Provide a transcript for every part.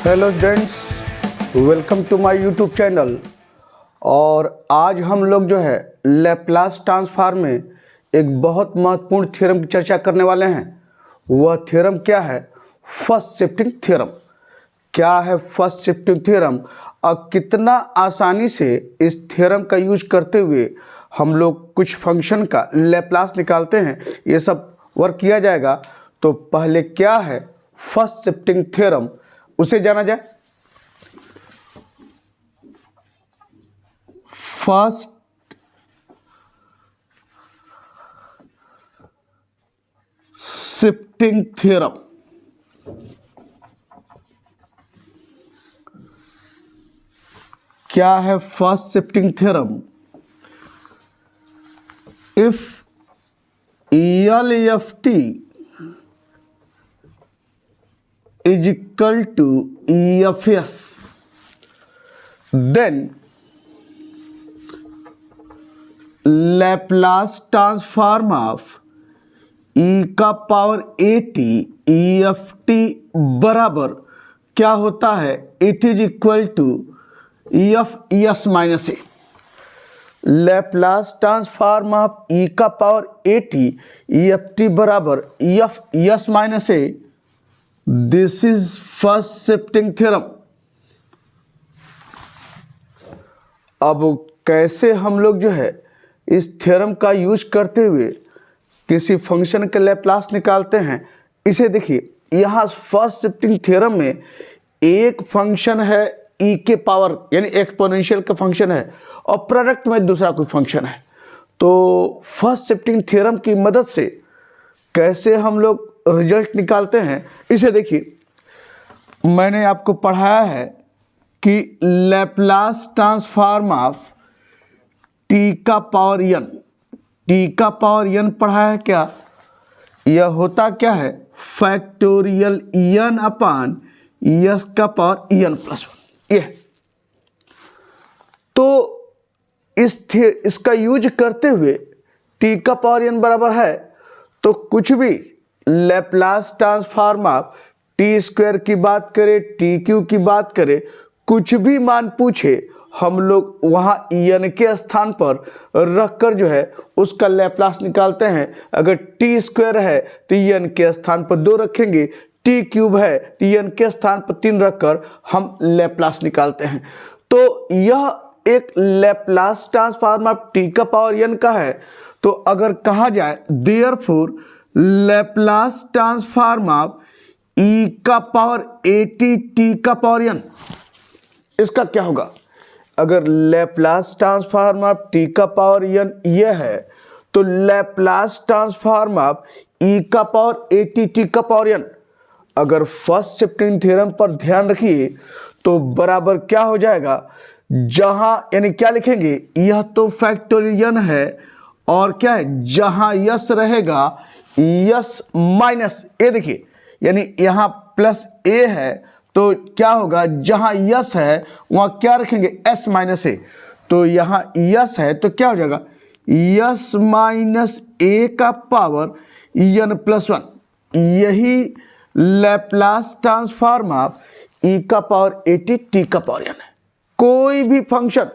Hello students, welcome to my YouTube channel. और आज हम लोग जो है लैप्लास ट्रांसफॉर्म में एक बहुत महत्वपूर्ण थ्योरम की चर्चा करने वाले हैं। वह थ्योरम क्या है? First shifting theorem. क्या है फर्स्ट शिफ्टिंग थ्योरम और कितना आसानी से इस थ्योरम का यूज करते हुए हम लोग कुछ फंक्शन का लैप्लास निकालते हैं, ये सब वर्क किया जाएगा। तो पहले क्या है फर्स्ट शिफ्टिंग थ्योरम, उसे जाना जाए। फर्स्ट शिफ्टिंग थ्योरम क्या है? First shifting theorem, if LFT is equal to EFS, then Laplace transform of e का पावर AT EFT बराबर क्या होता है? It is equal to EF minus a. Laplace transform of e का power AT EFT बराबर EF minus a. This is first shifting theorem. अब कैसे हम लोग जो है इस थ्योरम का यूज करते हुए किसी फंक्शन के लैप्लास निकालते हैं, इसे देखिए। यहाँ फर्स्ट शिफ्टिंग थ्योरम में एक फंक्शन है e के पावर यानी एक्सपोनेंशियल का फंक्शन है और प्रोडक्ट में दूसरा कोई फंक्शन है। तो फर्स्ट शिफ्टिंग थ्योरम की मदद से कैसे हम लोग रिजल्ट निकालते हैं, इसे देखिए। मैंने आपको पढ़ाया है कि लैप्लास ट्रांसफॉर्म ऑफ t का पावर n, t का पावर n पढ़ा है क्या? यह होता क्या है? फैक्टोरियल n अपान s का पावर n प्लस 1। यह तो इसका यूज करते हुए t का पावर n बराबर है तो कुछ भी Laplace transform of T square की बात करें, टी क्यू की बात करें, कुछ भी मान पूछे हम लोग वहाँ n के स्थान पर रखकर जो है उसका लैप्लास निकालते हैं। अगर टी स्क्वायर है तो n के स्थान पर 2 रखेंगे, टी क्यूब है तो n के स्थान पर 3 रखकर हम लैप्लास निकालते हैं। तो यह एक लैप्लास ट्रांसफॉर्म ऑफ टी का पावर n का है। तो अगर कहा जाए therefore Laplace transform of e का पावर AT t का पावर n, इसका क्या होगा? अगर लैप्लास ट्रांसफॉर्म ऑफ t का पावर n यह है तो लैप्लास ट्रांसफॉर्म ऑफ e का पावर AT t का पावर n, अगर फर्स्ट शिफ्टिंग थ्योरम पर ध्यान रखिए तो बराबर क्या हो जाएगा? जहां यानी क्या लिखेंगे? यह तो फैक्टोरियल है और क्या है? जहां यस रहेगा यस माइनस ए, देखिए यानी यहां प्लस ए है तो क्या होगा? जहां यस है वहां क्या रखेंगे? एस माइनस ए। तो यहां यस है तो क्या हो जाएगा? यस माइनस ए का पावर n प्लस 1। यही लैप्लास ट्रांसफॉर्म ऑफ e का पावर AT t का पावर n है। कोई भी फंक्शन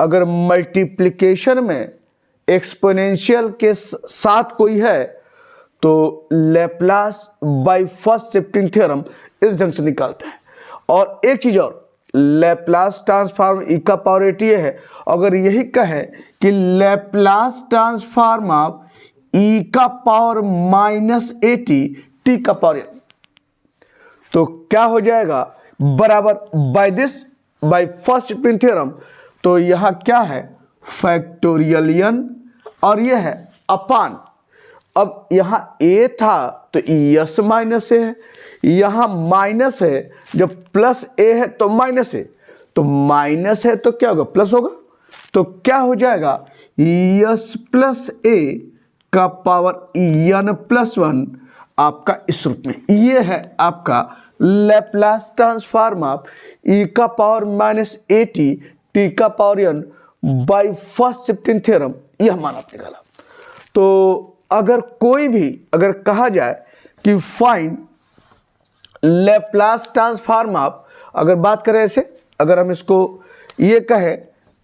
अगर मल्टीप्लिकेशन में एक्सपोनेंशियल के साथ कोई है तो Laplace by first shifting theorem इस ढंग से निकालते हैं। और एक चीज और, लैप्लास ट्रांसफॉर्म e का पावर AT है। अगर यही कहे कि लैप्लास ट्रांसफॉर्म ऑफ e का पावर माइनस AT t का पावर n, तो क्या हो जाएगा? बराबर बाय फर्स्ट शिफ्टिंग थ्योरम। तो यहां क्या है? फैक्टोरियल n और यह है अपान। अब यहां a था तो यस माइनस ए है, यहां माइनस है, जब प्लस ए है तो माइनस ए, तो माइनस है तो क्या होगा? प्लस होगा। तो क्या हो जाएगा? यस प्लस ए का पावर n प्लस 1 आपका इस रूप में। ये है आपका लैप्लास ट्रांसफॉर्म ऑफ e का पावर माइनस AT t का power n by first shifting theorem, यह मान आप निकाला। तो अगर कोई भी अगर कहा जाए कि फाइंड लैप्लास ट्रांसफॉर्म ऑफ, अगर बात करें ऐसे, अगर हम इसको ये कहे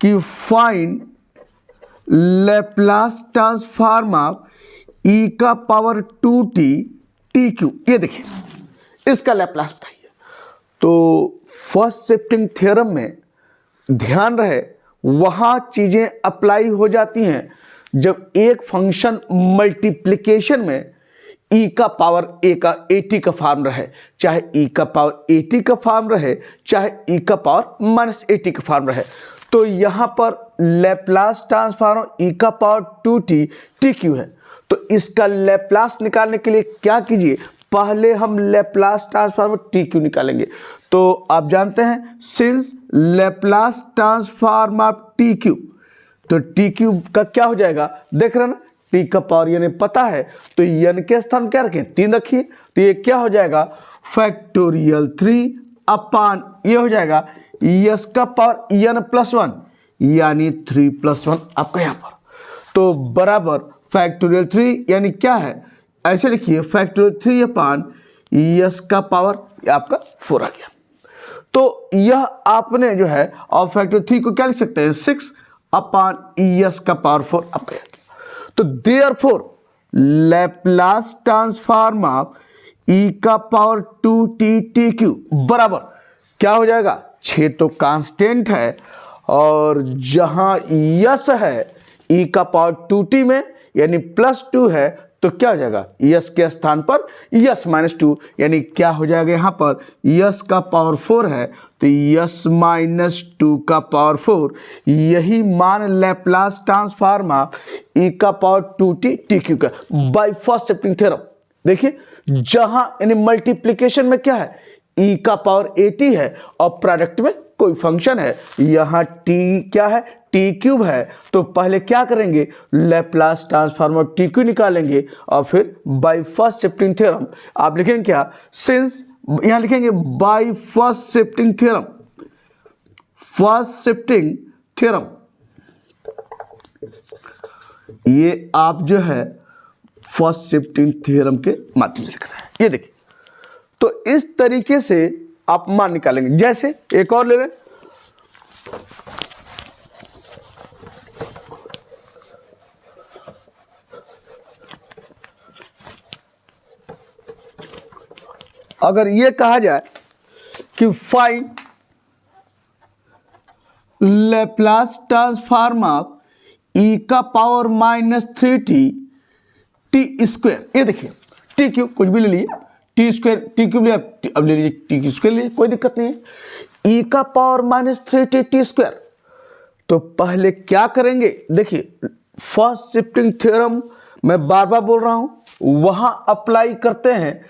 कि फाइंड लैप्लास ट्रांसफॉर्म ऑफ ई का पावर 2t टी क्यू, ये देखिए इसका लैप्लास बताइए। तो फर्स्ट शिफ्टिंग थ्योरम में ध्यान रहे वहाँ चीज़ें अप्लाई हो जाती हैं जब एक फंक्शन मल्टीप्लिकेशन में ई का पावर ए का 80 का फॉर्म रहे, चाहे ई का पावर 80 का फॉर्म रहे, चाहे ई का पावर -80 का फॉर्म रहे। तो यहाँ पर लैप्लास ट्रांसफॉर्म ई का पावर 2t टी क्यू है। तो इसका लैप्लास निकालने के लिए क्या कीजिए, पहले हम लैप्लास ट्रांसफॉर्म टी क्यू निकालेंगे। तो आप जानते हैं since Laplace transform of T Q, तो टी क्यूब का क्या हो जाएगा, देख रहे ना, टी का पावर यानी पता है, तो एन के स्थान क्या रखें, 3 रखिए। तो ये क्या हो जाएगा, फैक्टोरियल 3 अपान ये हो जाएगा यस का पावर एन प्लस 1 यानी 3 + 1 आपका यहाँ पर। तो बराबर फैक्टोरियल 3 यानी क्या है, ऐसे लिखिए फैक्टोरियल 3 अपान यस का पावर आपका 4 आ गया। तो यह आपने जो है और फैक्टोरियल 3 को क्या लिख सकते हैं, 6 अपान यस का पावर 4 आपका। तो देयरफॉर लैप्लास ट्रांसफॉर्म ऑफ ई का पावर 2t टी क्यू बराबर क्या हो जाएगा, 6 तो कांस्टेंट है और जहां यस है ई का पावर 2t में यानी +2 है, तो क्या हो जाएगा, यस के स्थान पर यस -2 यानी क्या हो जाएगा, यहाँ पर यस का पावर 4 है तो यस -2 का पावर 4, यही मान लैप्लास ट्रांसफॉर्म ऑफ ई का पावर 2t टी क्यू का बाय फर्स्ट शिफ्टिंग थ्योरम। देखिए जहां यानी मल्टीप्लिकेशन में क्या है, ई का पावर 80 है और प्रोडक्ट में कोई फंक्शन है, यहाँ टी क्या है, टी क्यूब है। तो पहले क्या करेंगे, लैप्लास ट्रांसफॉर्म टी क्यू निकालेंगे और फिर बाय फर्स्ट शिफ्टिंग थ्योरम आप लिखेंगे क्या, सिंस यहाँ लिखेंगे by first shifting theorem, first shifting theorem, ये आप जो है फर्स्ट शिफ्टिंग थ्योरम के माध्यम से लिख रहे हैं। ये देखिए तो इस तरीके से आप मान निकालेंगे। जैसे एक और ले लें, अगर ये कहा जाए कि फाइंड लैप्लास ट्रांसफॉर्म ऑफ ई का पावर -3t टी स्क्वायर, ये देखिए टी क्यूब कुछ भी ले लिए, टी स्क्वायर टी क्यूब लिया, अब ले लीजिए टी स्क्वायर लिए, कोई दिक्कत नहीं है। ई का पावर -3t टी स्क्वायर, तो पहले क्या करेंगे, देखिए फर्स्ट शिफ्टिंग थ्योरम मैं बार बार बोल रहा हूं वहां अप्लाई करते हैं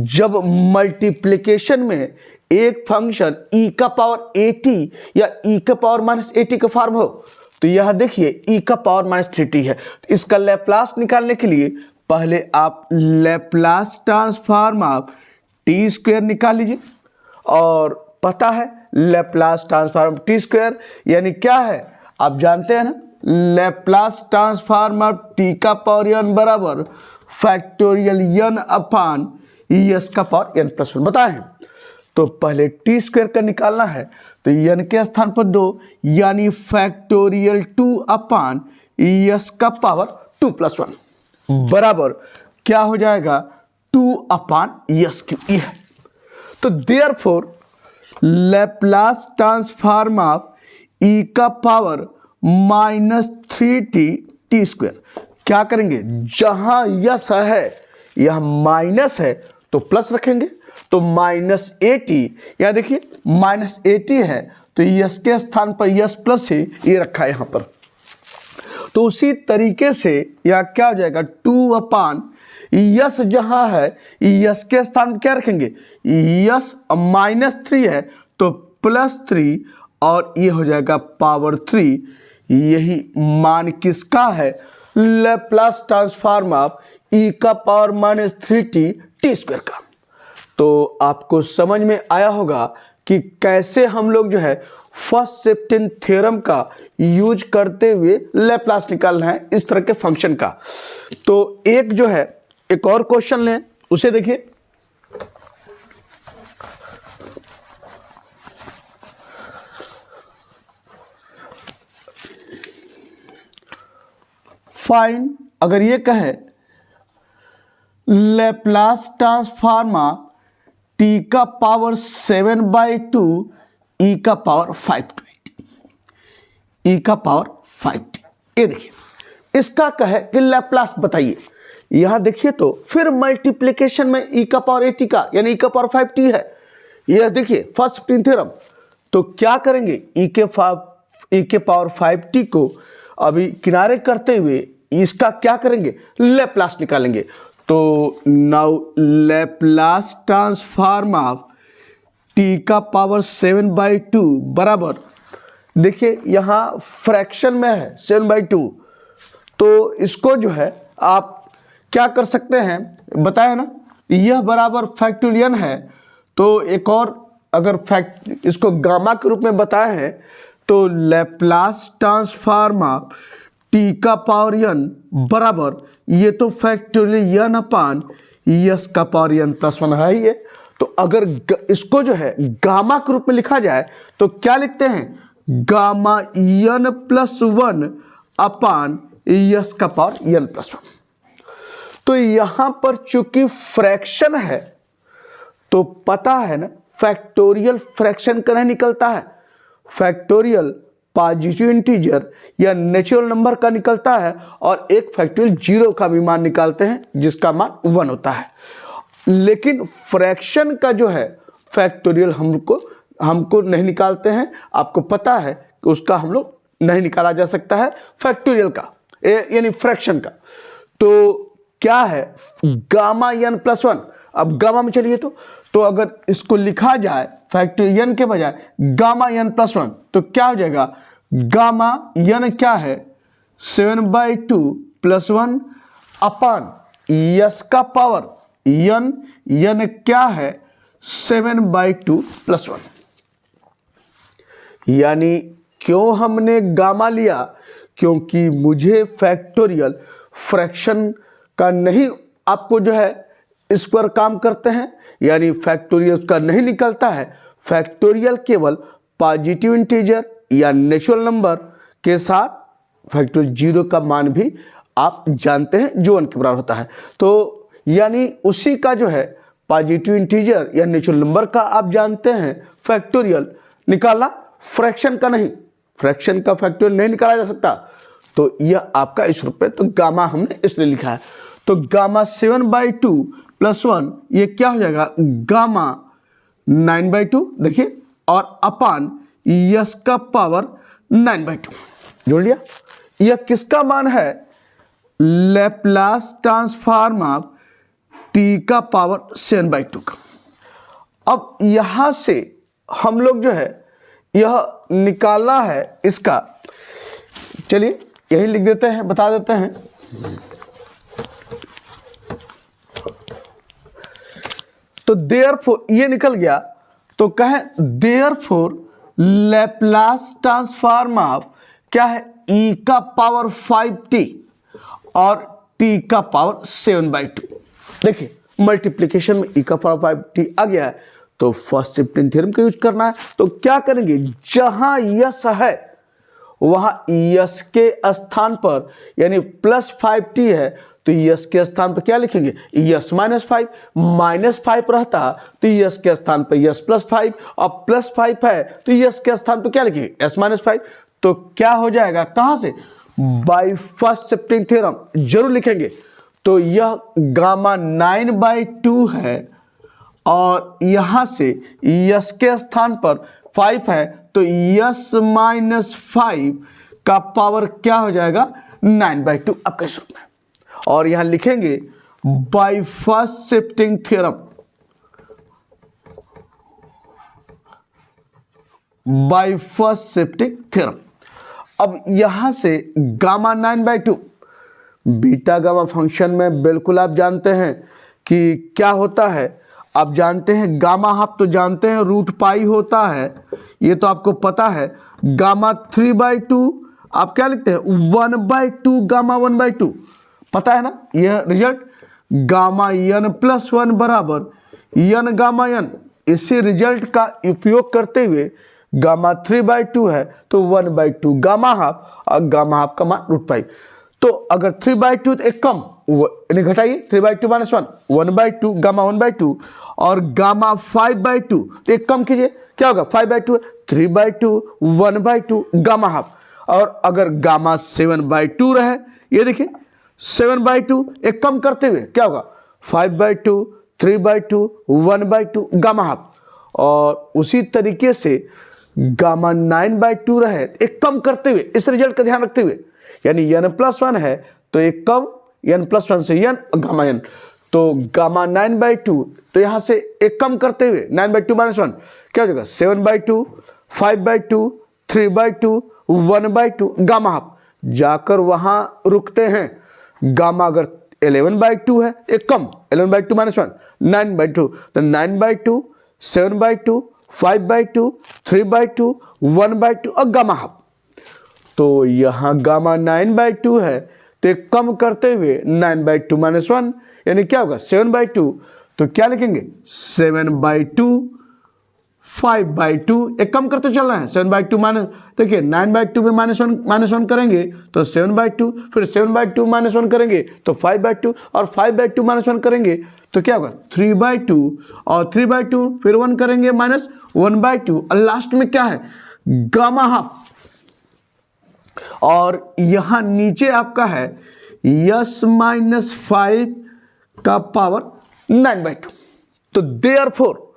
जब मल्टीप्लिकेशन में एक फंक्शन ई का पावर 80 या ई का पावर -80 का फॉर्म हो। तो यह देखिए ई का पावर -3t है, तो इसका लैप्लास निकालने के लिए पहले आप Laplace transform of T square निकाल लीजिए। और पता है लैप्लास ट्रांसफॉर्म टी स्क्वायर यानी क्या है, आप जानते हैं ना, लैप्लास ट्रांसफॉर्म ऑफ टी का पावर n बराबर फैक्टोरियल n अपान एस का पावर n+1 बताए हैं। तो पहले टी स्क्वायर का निकालना है, तो n के स्थान पर 2 यानी फैक्टोरियल 2 अपान एस का पावर 2+1 बराबर क्या हो जाएगा, 2 अपान एस क्यू ये है। तो देयरफॉर लैप्लास ट्रांसफॉर्म ऑफ ई का पावर -3t टी स्क्वायर, क्या करेंगे, जहां यस है यह माइनस है तो प्लस रखेंगे, तो -80 यहाँ देखिए -80 है तो यस के स्थान पर यस प्लस है, ये रखा है यहाँ पर। तो उसी तरीके से यह क्या हो जाएगा, 2 अपान यस जहां है यस के स्थान पर क्या रखेंगे, यस -3 है तो +3 और ये हो जाएगा पावर 3, यही मान किसका है, लैप्लास ट्रांसफॉर्म ऑफ ई का पावर -3t टी स्क्वायर का। तो आपको समझ में आया होगा कि कैसे हम लोग जो है फर्स्ट शिफ्टिंग थ्योरम का यूज करते हुए लैप्लास निकालना है इस तरह के फंक्शन का। तो एक जो है एक और क्वेश्चन लें, उसे देखिए। फाइंड, अगर ये कहे लैप्लास ट्रांसफॉर्म ऑफ टी का पावर 7/2 ई का पावर 5/8, ई का पावर 5t। ये देखिए इसका कहे कि लैप्लास बताइए, यहां देखिए तो फिर मल्टीप्लिकेशन में ई का पावर 80 का यानी ई का पावर 5t है। यह देखिए फर्स्ट शिफ्टिंग थ्योरम, तो क्या करेंगे ई के पावर 5t को अभी किनारे करते हुए इसका क्या करेंगे, लैप्लास निकालेंगे। तो now Laplace transform of T का पावर 7/2 बराबर, देखिए यहाँ फ्रैक्शन में है 7/2, तो इसको जो है आप क्या कर सकते हैं, बताया ना यह बराबर फैक्टोरियल है, तो एक और अगर इसको गामा के रूप में बताया है तो लैप्लास ट्रांसफॉर्म ऑफ टी का पावर n बराबर, ये तो फैक्टोरियल n अपान यस का पावर n प्लस 1 है ये। तो अगर इसको जो है गामा के रूप में लिखा जाए तो क्या लिखते हैं, गामा n प्लस 1 अपान यस का पावर n प्लस 1। तो यहां पर चूंकि फ्रैक्शन है तो पता है ना फैक्टोरियल फ्रैक्शन का नहीं निकलता है, फैक्टोरियल पॉजिटिव इंटीजर या नेचुरल नंबर का निकलता है और एक फैक्टोरियल 0 का भी मान निकालते हैं जिसका मान 1 होता है। लेकिन फ्रैक्शन का जो है फैक्टोरियल हमको नहीं निकालते हैं, आपको पता है कि उसका हम लोग नहीं निकाला जा सकता है फैक्टोरियल का यानी फ्रैक्शन का। तो क्या है गामा n प्लस 1, अब गामा में चलिए तो अगर इसको लिखा जाए फैक्टोरियल n के बजाय गामा n प्लस 1 तो क्या हो जाएगा, गामा n क्या है 7/2 प्लस 1 अपान यस का पावर n क्या है 7/2 प्लस 1। यानी क्यों हमने गामा लिया, क्योंकि मुझे फैक्टोरियल फ्रैक्शन का नहीं, आपको जो है स्क्वायर काम करते हैं यानी फैक्टोरियल उसका नहीं निकलता है, फैक्टोरियल केवल पॉजिटिव इंटीजर या नेचुरल नंबर के साथ फैक्टोरियल 0 का मान भी आप जानते हैं जो 1 के बराबर होता है। तो यानी उसी का जो है पॉजिटिव इंटीजर या नेचुरल नंबर का आप जानते हैं फैक्टोरियल निकालना, फ्रैक्शन का नहीं, फ्रैक्शन का फैक्टोरियल नहीं निकाला जा सकता। तो यह आपका इस रूप में, तो गामा हमने इसलिए लिखा है। तो गामा 7/2 प्लस 1 ये क्या हो जाएगा, गामा 9/2 देखिए और अपान यस का पावर 9/2 जोड़ लिया। यह किसका मान है, लैप्लास ट्रांसफॉर्म ऑफ टी का पावर 7/2 का। अब यहां से हम लोग जो है यह निकालना है इसका, चलिए यही लिख देते हैं, बता देते हैं। तो देयरफॉर ये निकल गया, तो कहें देयरफॉर लैप्लास ट्रांसफॉर्म ऑफ क्या है ई का पावर 5t और टी का पावर 7/2। देखिए मल्टीप्लिकेशन में ई का पावर 5t आ गया है तो फर्स्ट शिफ्टिंग थ्योरम का यूज करना है। तो क्या करेंगे, जहां यस है वहां यस के स्थान पर यानी प्लस 5t है तो यस के स्थान पर क्या लिखेंगे, यस -5 रहता तो यस के स्थान पर यस +5 और +5 है तो यस के स्थान पर क्या लिखेंगे, s -5। तो क्या हो जाएगा, कहां से, बाय फर्स्ट शिफ्टिंग थ्योरम जरूर लिखेंगे। तो यह गामा 9/2 है और यहां से यस के स्थान पर 5 है तो यस -5 का पावर क्या हो जाएगा 9/2 आपके रूप में। और यहां लिखेंगे by first shifting theorem, by first shifting theorem. अब यहां से गामा 9/2 बीटा गामा फंक्शन में बिल्कुल आप जानते हैं कि क्या होता है, आप जानते हैं गामा हाफ तो जानते हैं √π होता है, ये तो आपको पता है। गामा 3/2 आप क्या लिखते हैं 1/2 गामा 1/2 पता है ना, यह रिजल्ट गामा n प्लस 1 बराबर n गामा n। इसी रिजल्ट का उपयोग करते हुए गामा 3/2 है तो 1/2 गामा हाफ और गामा हाफ का मान √π। तो अगर 3/2 तो एक कम यानी घटाइए 3/2 माइनस 1 1/2 गामा 1/2 और गामा 5/2 तो एक कम कीजिए क्या होगा 5/2 3/2 1/2 गामा हाफ। और अगर गामा 7/2 रहे ये देखिए 7/2 एक कम करते हुए क्या होगा 5/2 3/2 1/2 गामा हाफ। और उसी तरीके से गामा 9/2 रहे एक कम करते हुए इस रिजल्ट का ध्यान रखते हुए यानी n+1 है तो एक कम n+1 से n गामा n तो गामा 9/2 तो यहां से एक कम करते हुए 9/2 माइनस 1 क्या हो जाएगा 7/2 5/2 3/2 1/2 गामा हाफ। जाकर वहां रुकते हैं गामा अगर 11/2 है एक कम 11/2 माइनस 1 9/2 तो 9/2 7/2 5/2 3/2 1/2 और गामा हाफ। तो यहां गामा 9/2 है तो एक कम करते हुए 9/2 माइनस 1 यानी क्या होगा 7/2 तो क्या लिखेंगे 7/2 5/2 एक कम करते चल रहे हैं 7/2 माइनस देखिए 9/2 में माइनस वन करेंगे तो 7/2 फिर 7/2 माइनस 1 करेंगे तो 5/2 और 5/2 माइनस 1 करेंगे तो क्या होगा 3/2 और 3/2 फिर 1 करेंगे माइनस 1/2 और लास्ट में क्या है गामा हाफ। और यहां नीचे आपका है s-5 का पावर 9/2 तो देयरफॉर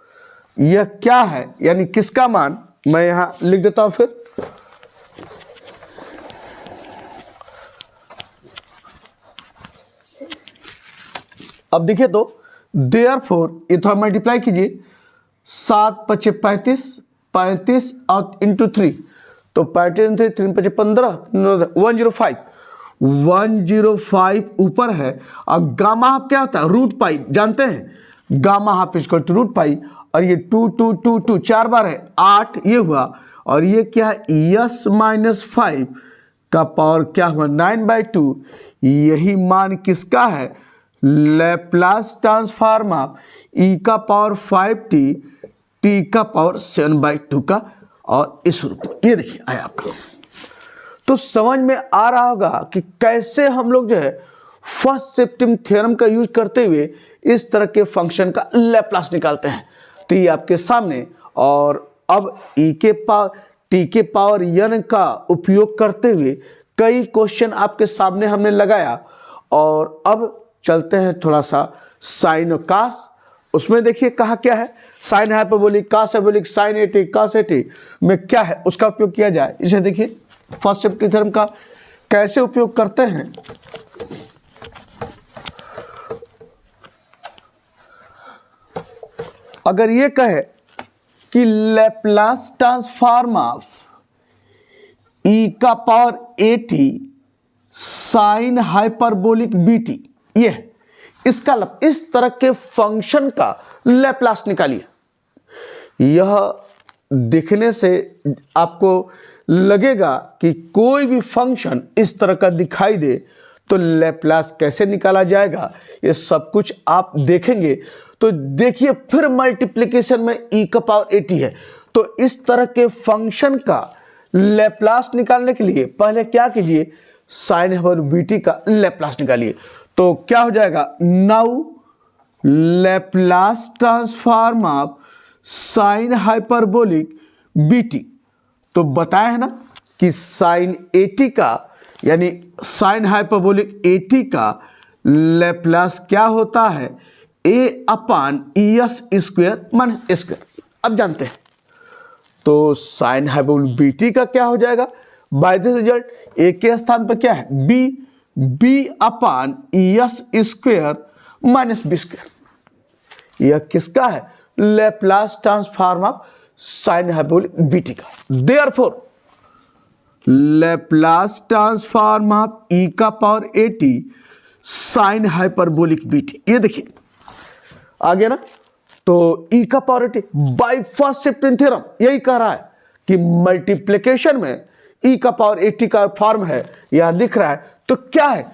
यह क्या है यानी किसका मान मैं यहां लिख देता हूं फिर अब देखिए तो देयरफॉर ये थोड़ा मल्टीप्लाई कीजिए 7 × 5 = 35 और इंटू 3 तो 35 × 3 = 15 105 ऊपर है और गामा हाफ क्या होता है √पाई जानते हैं गामा हाफ = √पाई और ये 2 2 2 2 4 बार है 8 ये हुआ और ये क्या है s-5 का पावर क्या हुआ 9/2 यही मान किसका है Laplace transform of e⁵t t⁵ 7/2 का और इस रूप में ये देखिए आया आपका। तो समझ में आ रहा होगा कि कैसे हम लोग जो है फर्स्ट शिफ्टिंग थ्योरम का यूज करते हुए इस तरह के फंक्शन का लैप्लास निकालते हैं। तो ये आपके सामने और अब t⁵n का उपयोग करते हुए कई क्वेश्चन आपके सामने हमने लगाया। और अब चलते हैं थोड़ा सा साइन और कास उसमें देखिए कहा क्या है साइन हाइपरबोलिक कास हाइपरबोलिक साइन 80 कास 80 में क्या है उसका उपयोग किया जाए। इसे देखिए फर्स्ट शिफ्टिंग थ्योरम का कैसे उपयोग करते हैं। अगर ये कहे कि Laplace transform of e⁵ sine hyperbolic bt ये इसका इस तरह के फंक्शन का लैप्लास निकालिए। यह दिखने से आपको लगेगा कि कोई भी फंक्शन इस तरह का दिखाई दे तो लैप्लास कैसे निकाला जाएगा ये सब कुछ आप देखेंगे। तो देखिए फिर मल्टीप्लिकेशन में e⁵ है तो इस तरह के फंक्शन का लैप्लास निकालने के लिए पहले क्या कीजिए साइन हाइपरबोलिक bt का लैप्लास निकालिए। तो क्या हो जाएगा now Laplace transform of sine hyperbolic bt तो बताया है ना कि साइन 80 का यानी साइन हाइपरबोलिक 80 का लैप्लास क्या होता है a/es² अब जानते हैं। तो साइन हाइपरबोलिक bt का क्या हो जाएगा बाय दिस रिजल्ट a के स्थान पर क्या है b/es² - b²। यह किसका है Laplace transform of sine hyperbolic bt का। Therefore Laplace transform of e⁵ sine hyperbolic bt ये देखिए आ गया ना। तो e⁵ by first shifting theorem यही कह रहा है कि मल्टीप्लिकेशन में e⁵ का फॉर्म है यहां दिख रहा है। तो क्या है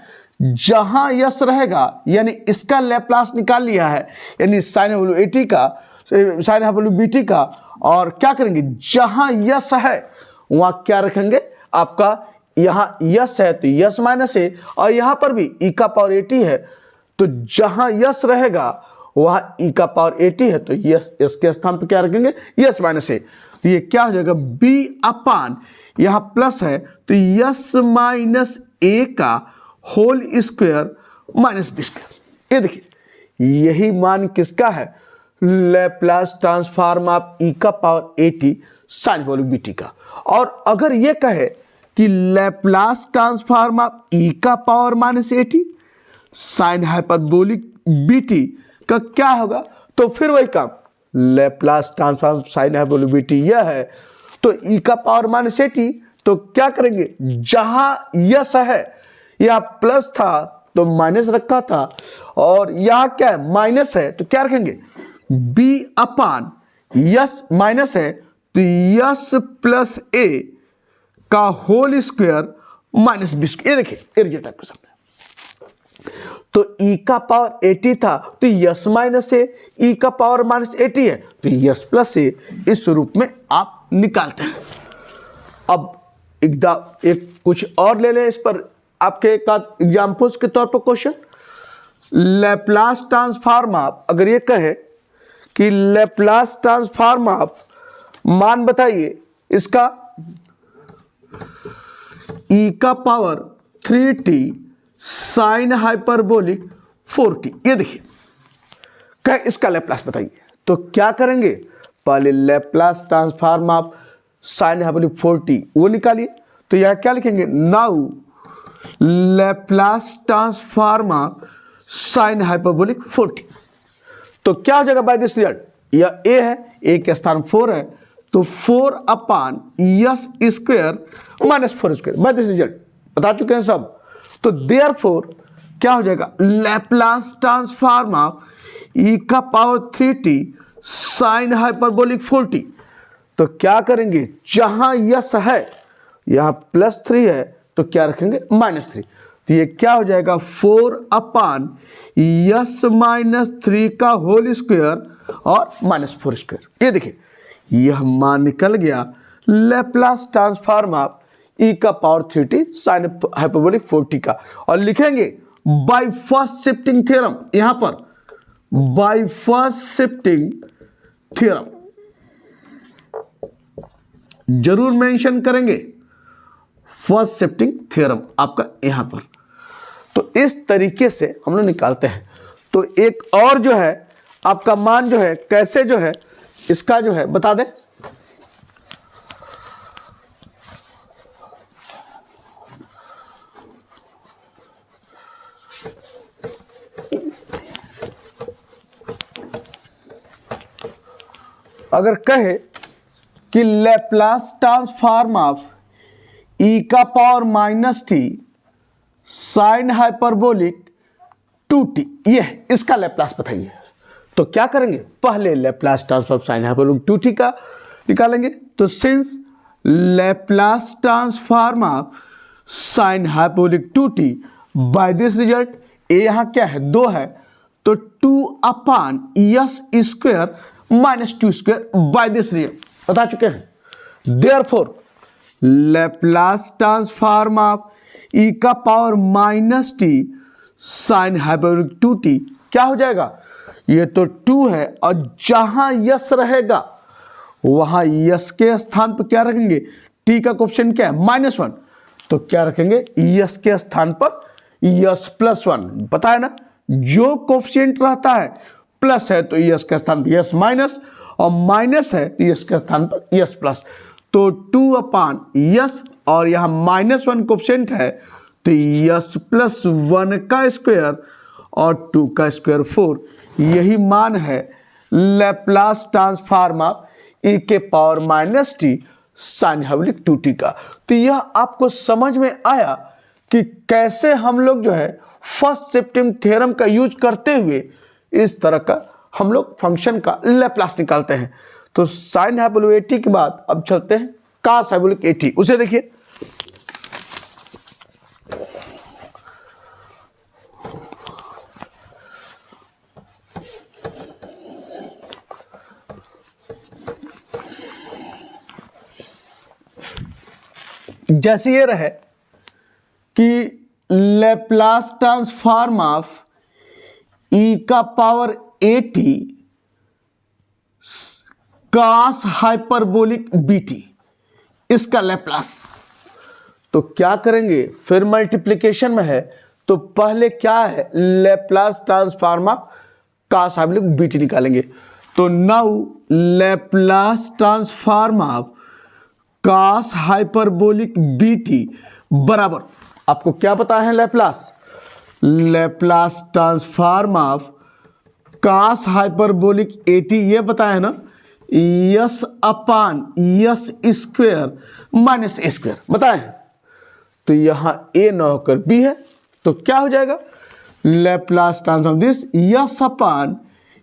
जहां यस रहेगा यानी इसका लैप्लास निकाल लिया है यानी साइन हाइपरबोलिक bt का और क्या करेंगे जहां यस है वहां क्या रखेंगे आपका यहां यस है तो यस माइनस ए, और यहां पर भी ई का पावर एटी है, तो जहां यस रहेगा वहां ई का पावर एटी है, तो यस यस के स्थान पर क्या रखेंगे, यस माइनस ए। तो ये क्या हो जाएगा, बी अपान, यहां प्लस है तो यस माइनस ए का whole square minus b square. ये देखिए यही मान किसका है, लैप्लास ट्रांसफॉर्म ऑफ ई का power eighty sine hyperbolic BT का। और अगर ये कहे कि लैप्लास ट्रांसफॉर्म ऑफ ई का power minus eighty sine hyperbolic BT का क्या होगा, तो फिर वही काम, Laplace transform sine hyperbolic BT यह है, तो ई का पावर माइनस एटी, तो क्या करेंगे, जहां यस है या प्लस था तो माइनस रखा था, और यहां क्या है माइनस है तो क्या रखेंगे, बी अपान, यस माइनस है तो यस प्लस ए का whole square minus b square. ये देखिए ये रिजल्ट आपके सामने। तो ई का पावर 80 था तो यस माइनस ए, ई का पावर माइनस 80 है तो यस प्लस ए, इस रूप में आप निकालते हैं। अब एक कुछ और ले लें इस पर आपके एग्जाम्पल्स के तौर पर क्वेश्चन। लैप्लास ट्रांसफॉर्म ऑफ, अगर ये कहे कि लैप्लास ट्रांसफॉर्म ऑफ, मान बताइए इसका ई का power 3t sine hyperbolic 4t। ये देखिए क्या इसका लैप्लास बताइए, तो क्या करेंगे, पहले Laplace transform of sine hyperbolic 4t वो निकालिए। तो यह क्या लिखेंगे, now Laplace transform of sine hyperbolic 4t। तो क्या हो जाएगा बाय दिस रिजल्ट, यह ए है, ए के स्थान 4 है तो 4 upon yes square minus 4 square, by this result बता चुके हैं सब। तो देयरफॉर क्या हो जाएगा, लैप्लास ट्रांसफॉर्म ऑफ ई का power 3t sine hyperbolic 4t। तो क्या करेंगे, जहां यस है यहां +3 है तो क्या रखेंगे, -3। तो ये क्या हो जाएगा, 4 अपान यस माइनस 3 का होल स्क्वायर और -4 स्क्वायर। ये देखिए यह मान निकल गया लैप्लास ट्रांसफॉर्म ऑफ ई का power 3t sine hyperbolic 4t का। और लिखेंगे बाय फर्स्ट शिफ्टिंग थ्योरम, यहां पर बाय फर्स्ट शिफ्टिंग थ्योरम जरूर मेंशन करेंगे, फर्स्ट शिफ्टिंग थ्योरम आपका यहां पर। तो इस तरीके से हम लोग निकालते हैं। तो एक और जो है आपका मान जो है कैसे जो है इसका जो है बता दें। अगर कहे कि लैप्लास ट्रांसफॉर्म ऑफ ई का power -t sign hyperbolic 2t, यह इसका लैप्लास बताइए। तो क्या करेंगे, पहले Laplace transform sign hyperbolic 2t का निकालेंगे। तो since Laplace transform of sine hyperbolic 2t by this result, A यहां क्या है 2 है तो 2 upon yes square -2 square by this result बता चुके हैं। देयरफॉर लैप्लास ट्रांसफॉर्म ऑफ ई का power -t sign hyperbolic 2t क्या हो जाएगा, ये तो 2 है और जहां यस रहेगा वहां यस के स्थान पर क्या रखेंगे, t का कोएफिशिएंट क्या है -1, तो क्या रखेंगे यस के स्थान पर यस +1। पता है ना, जो कोएफिशिएंट रहता है प्लस है तो यस के स्थान पर यस माइनस, और माइनस है तो यस के स्थान पर यस प्लस। तो 2 अपान यस और यहां -1 कोएफिशिएंट है तो यस +1 का स्क्वायर और 2 का स्क्वायर 4। यही मान है लैप्लास ट्रांसफॉर्म ऑफ ई के power -t sign hyperbolic 2t का। तो यह आपको समझ में आया कि कैसे हम लोग जो है फर्स्ट शिफ्टिंग थ्योरम का यूज करते हुए इस तरह का हम लोग फंक्शन का लैप्लास निकालते हैं। तो साइन हाइपरबोलिक 80 के बाद अब चलते हैं कॉस हाइपरबोलिक 80, उसे देखिए। जैसे ये रहे कि लैप्लास ट्रांसफॉर्म ऑफ ई का power AT cos hyperbolic BT, इसका लैप्लास। तो क्या करेंगे, फिर मल्टीप्लिकेशन में है तो पहले क्या है, Laplace transform of cos hyperbolic BT निकालेंगे। तो now Laplace transform of cos hyperbolic BT बराबर, आपको क्या पता है Laplace, Laplace transform of cos hyperbolic AT ये पता है ना, yes upon yes square minus ए स्क्वायर बताए। तो यहां A न होकर B है, तो क्या हो जाएगा, Laplace transform this S upon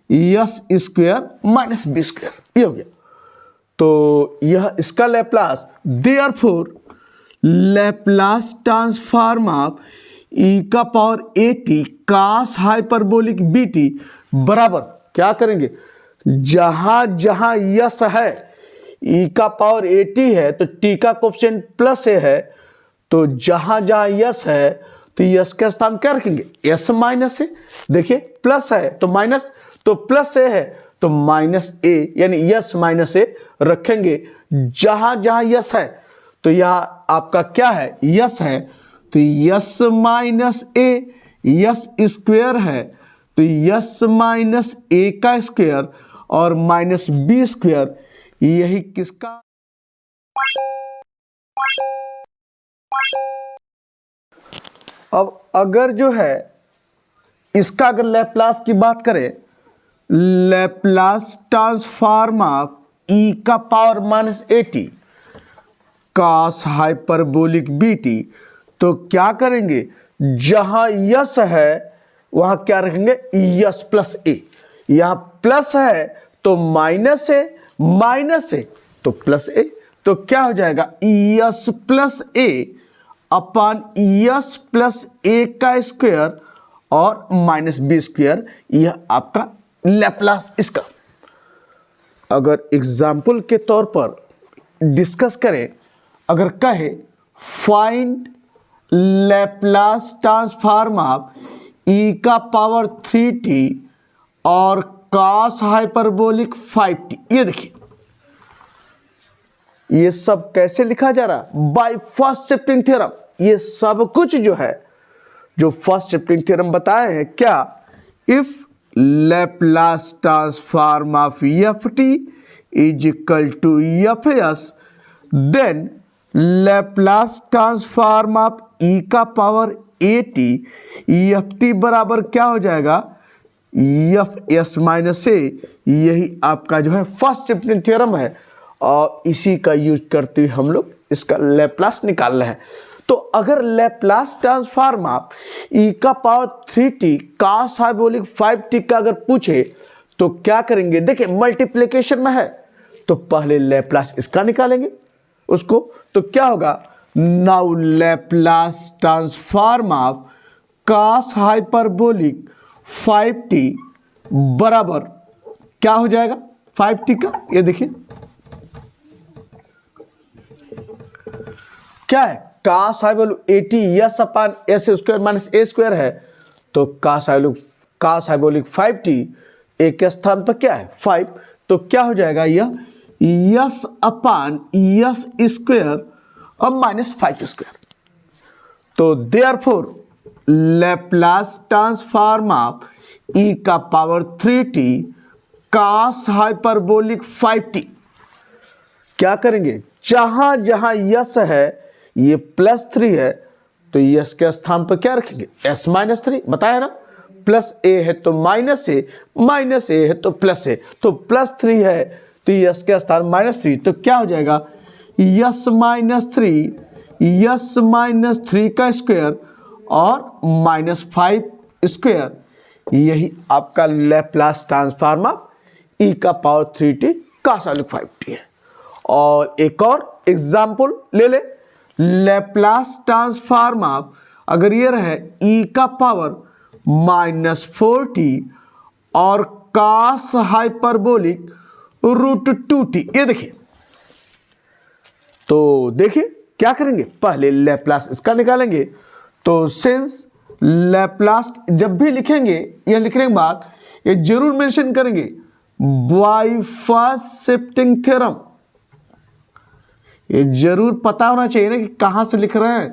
yes square minus B square, ये हो गया। तो यह इसका Laplace, therefore Laplace transform of ई का power AT cos hyperbolic BT बराबर क्या करेंगे, जहां जहां यस है, ई का पावर AT है तो टी का कोएफिशिएंट प्लस ए है, तो जहां जहां यस है तो यस का स्थान क्या रखेंगे, एस माइनस ए। देखिए प्लस है तो माइनस, तो प्लस ए है तो माइनस ए, यानी यस माइनस ए रखेंगे। जहां जहां यस है तो यहां आपका क्या है, यस है, तो यस माइनस ए, यस स्क्वायर है तो यस माइनस ए का स्क्वायर और माइनस B स्क्वायर, यही किसका, अब अगर जो है इसका अगर लैप्लास की बात करें, लैप्लास ट्रांसफॉर्म ऑफ ई का power minus AT cos hyperbolic BT, तो क्या करेंगे, जहां यस है वहां क्या रखेंगे, यस प्लस ए। यहां प्लस है तो माइनस है, माइनस है तो प्लस ए, तो क्या हो जाएगा, yes plus A upon yes plus a का स्क्वायर और माइनस B स्क्वायर, यह आपका लैप्लास इसका। अगर एग्जाम्पल के तौर पर डिस्कस करें, अगर कहे फाइंड लैप्लास ट्रांसफॉर्म ऑफ ई का पावर 3t और कॉस हाइपरबोलिक 5t, ये देखिए ये सब कैसे लिखा जा रहा, बाय फर्स्ट शिफ्टिंग थ्योरम। ये सब कुछ जो है, जो फर्स्ट शिफ्टिंग थ्योरम बताए हैं, क्या, if Laplace transform of FT is equal to FS, then Laplace transform of ई का पावर AT FT बराबर क्या हो जाएगा, FS माइनस ए। यही आपका जो है फर्स्ट शिफ्टिंग थ्योरम है और इसी का यूज करते हुए हम लोग इसका लैप्लास निकाल रहे हैं। तो अगर लैप्लास ट्रांसफॉर्म ऑफ ई का power 3t cos hyperbolic 5t का अगर पूछे तो क्या करेंगे, देखिए मल्टीप्लिकेशन में है तो पहले लैप्लास इसका निकालेंगे उसको, तो क्या होगा, now Laplace transform of cos hyperbolic 5t बराबर क्या हो जाएगा, 5t का, ये देखिए क्या है, cos hyperbolic AT yes upon S square minus A square है, तो कॉस हाइपरबोलिक 5t ए के स्थान पर क्या है 5, तो क्या हो जाएगा, यह यस अपान यस स्क्वायर और माइनस 5 स्क्वायर। तो देयरफॉर लैप्लास ट्रांसफॉर्म ऑफ ई का power 3t cos hyperbolic 5t, क्या करेंगे, जहां जहां यस है ये +3 है तो यस के स्थान पर क्या रखेंगे, s माइनस 3 बताया ना, प्लस ए है तो माइनस ए, माइनस ए है तो प्लस ए, तो +3 है तो यस के स्थान -3, तो क्या हो जाएगा, यस माइनस 3 का स्क्वायर और -5 स्क्वायर, यही आपका लैप्लास ट्रांसफॉर्म ऑफ ई का power 3t cos hyperbolic 5t है। और एक और एग्जाम्पल ले ले, लैप्लास ट्रांसफॉर्म ऑफ अगर ये रहे ई का पावर -4t और कॉस हाइपरबोलिक √2t, ये देखिए, तो देखिए क्या करेंगे, पहले लैप्लास इसका निकालेंगे तो सिंस लैप्लास जब भी लिखेंगे, यह लिखने के बाद ये जरूर मेंशन करेंगे बाय फर्स्ट शिफ्टिंग थ्योरम। ये जरूर पता होना चाहिए ना कि कहां से लिख रहे हैं,